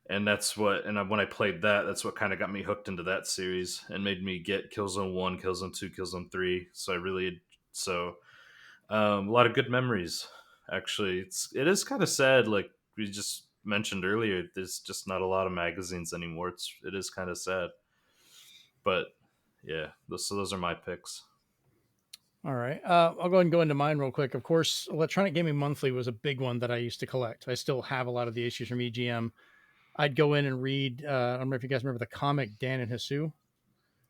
And that's what, and when I played that, that's what kind of got me hooked into that series and made me get Killzone 1, Killzone 2, Killzone 3. So a lot of good memories, actually. It is kind of sad, like we just mentioned earlier, there's just not a lot of magazines anymore. It is kind of sad. But yeah, those are my picks. All right. I'll go ahead and go into mine real quick. Of course, Electronic Gaming Monthly was a big one that I used to collect. I still have a lot of the issues from EGM. I'd go in and read, I don't know if you guys remember the comic Dan and Hisu.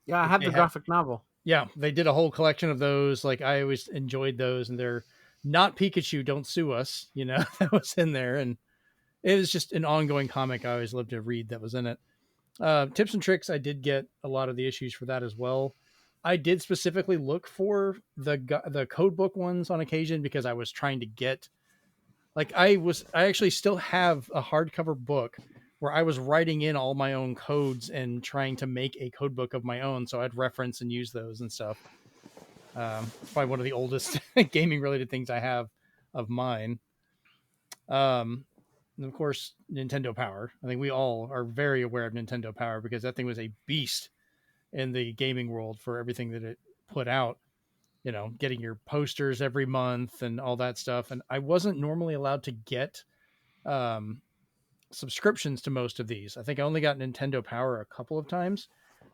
Yeah, I have the graphic novel. Yeah, they did a whole collection of those. Like, I always enjoyed those, and they're not Pikachu, don't sue us, that was in there. And it was just an ongoing comic I always loved to read that was in it. Tips and Tricks, I did get a lot of the issues for that as well. I did specifically look for the code book ones on occasion because I was trying to get, like, I actually still have a hardcover book where I was writing in all my own codes and trying to make a code book of my own. So I'd reference and use those and stuff. It's probably one of the oldest gaming related things I have of mine. And of course, Nintendo Power. I think we all are very aware of Nintendo Power because that thing was a beast in the gaming world for everything that it put out, getting your posters every month and all that stuff. And I wasn't normally allowed to get subscriptions to most of these. I think I only got Nintendo Power a couple of times.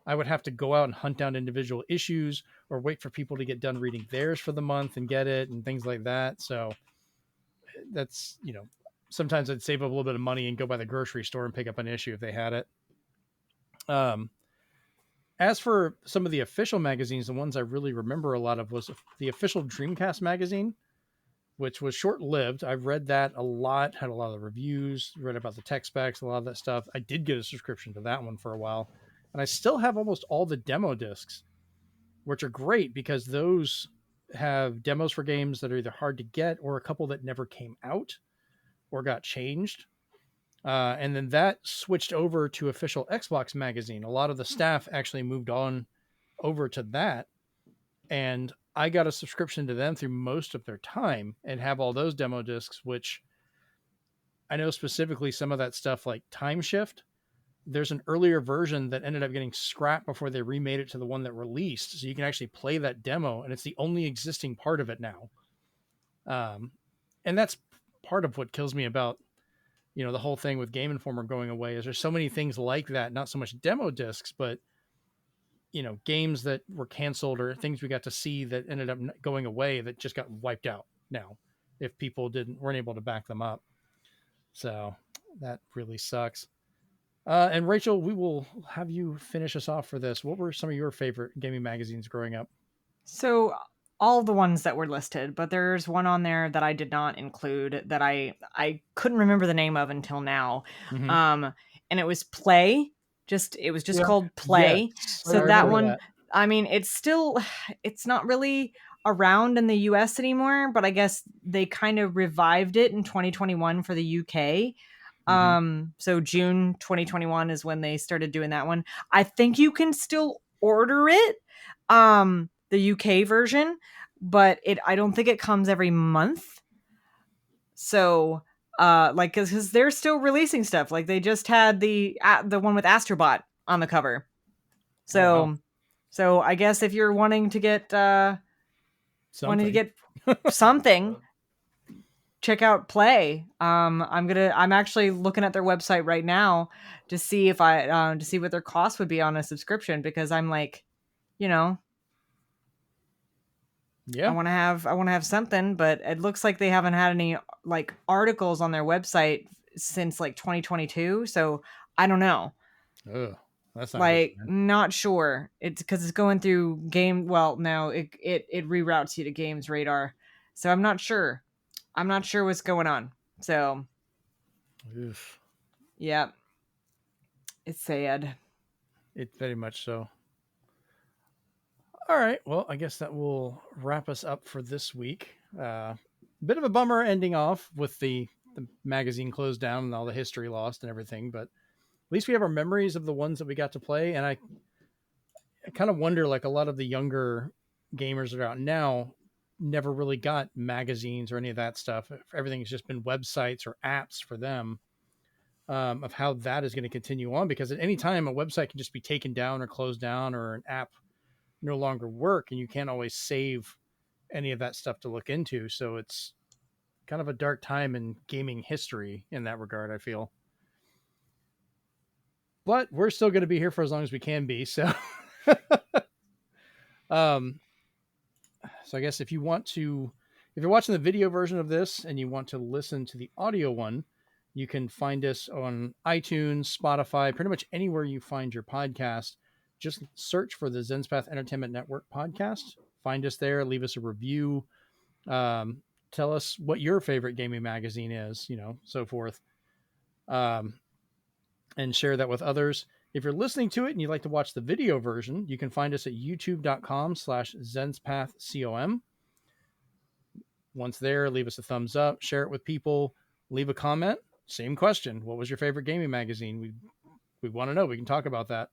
I would have to go out and hunt down individual issues or wait for people to get done reading theirs for the month and get it and things like that. So that's, sometimes I'd save up a little bit of money and go by the grocery store and pick up an issue if they had it. As for some of the official magazines, the ones I really remember a lot of was the official Dreamcast magazine, which was short-lived. I've read that a lot, had a lot of the reviews, read about the tech specs, a lot of that stuff. I did get a subscription to that one for a while, and I still have almost all the demo discs, which are great because those have demos for games that are either hard to get or a couple that never came out or got changed. And then that switched over to official Xbox magazine. A lot of the staff actually moved on over to that. And I got a subscription to them through most of their time and have all those demo discs, which I know specifically some of that stuff like Time Shift. There's an earlier version that ended up getting scrapped before they remade it to the one that released. So you can actually play that demo and it's the only existing part of it now. And that's part of what kills me about, the whole thing with Game Informer going away is there's so many things like that, not so much demo discs, but games that were canceled or things we got to see that ended up going away that just got wiped out now if people weren't able to back them up. So that really sucks. And Rachel, we will have you finish us off for this. What were some of your favorite gaming magazines growing up? So all the ones that were listed, but there's one on there that I did not include that I couldn't remember the name of until now. Mm-hmm. And it was Play. It was just called Play. Yes, So that one, I mean, it's not really around in the US anymore, but I guess they kind of revived it in 2021 for the UK. So June 2021 is when they started doing that one. I think you can still order it, the UK version, but I don't think it comes every month. So because they're still releasing stuff. Like they just had the one with Astrobot on the cover. So wow. So I guess if you're wanting to get something, check out Play. I'm actually looking at their website right now to see if to see what their cost would be on a subscription, because I'm like, yeah, I want to have something, but it looks like they haven't had any like articles on their website since like 2022. So I don't know. Ugh, that's not like good, not sure. It's because it's going through game. Well, no, it reroutes you to Games Radar. So I'm not sure. I'm not sure what's going on. So, Oof. Yeah, it's sad. It's very much so. All right. Well, I guess that will wrap us up for this week. Bit of a bummer ending off with the magazine closed down and all the history lost and everything, but at least we have our memories of the ones that we got to play. And I kind of wonder, like a lot of the younger gamers that are out now never really got magazines or any of that stuff. Everything's just been websites or apps for them. Of how that is going to continue on, because at any time a website can just be taken down or closed down, or an app no longer work, and you can't always save any of that stuff to look into. So it's kind of a dark time in gaming history in that regard, I feel. But we're still going to be here for as long as we can be. So, so I guess if you're watching the video version of this and you want to listen to the audio one, you can find us on iTunes, Spotify, pretty much anywhere you find your podcast. Just search for the Zenspath Entertainment Network Podcast. Find us there. Leave us a review. Tell us what your favorite gaming magazine is, so forth. And share that with others. If you're listening to it and you'd like to watch the video version, you can find us at youtube.com/ZenspathCom. Once there, leave us a thumbs up, share it with people, leave a comment. Same question. What was your favorite gaming magazine? We want to know. We can talk about that.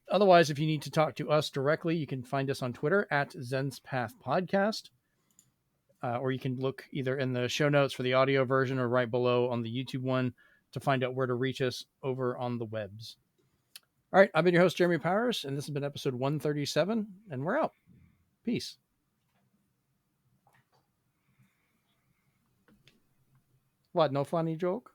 Otherwise, if you need to talk to us directly, you can find us on Twitter at Zenspath Podcast. Or you can look either in the show notes for the audio version or right below on the YouTube one to find out where to reach us over on the webs. All right. I've been your host, Jeremy Powers, and this has been episode 137, and we're out. Peace. What, no funny joke?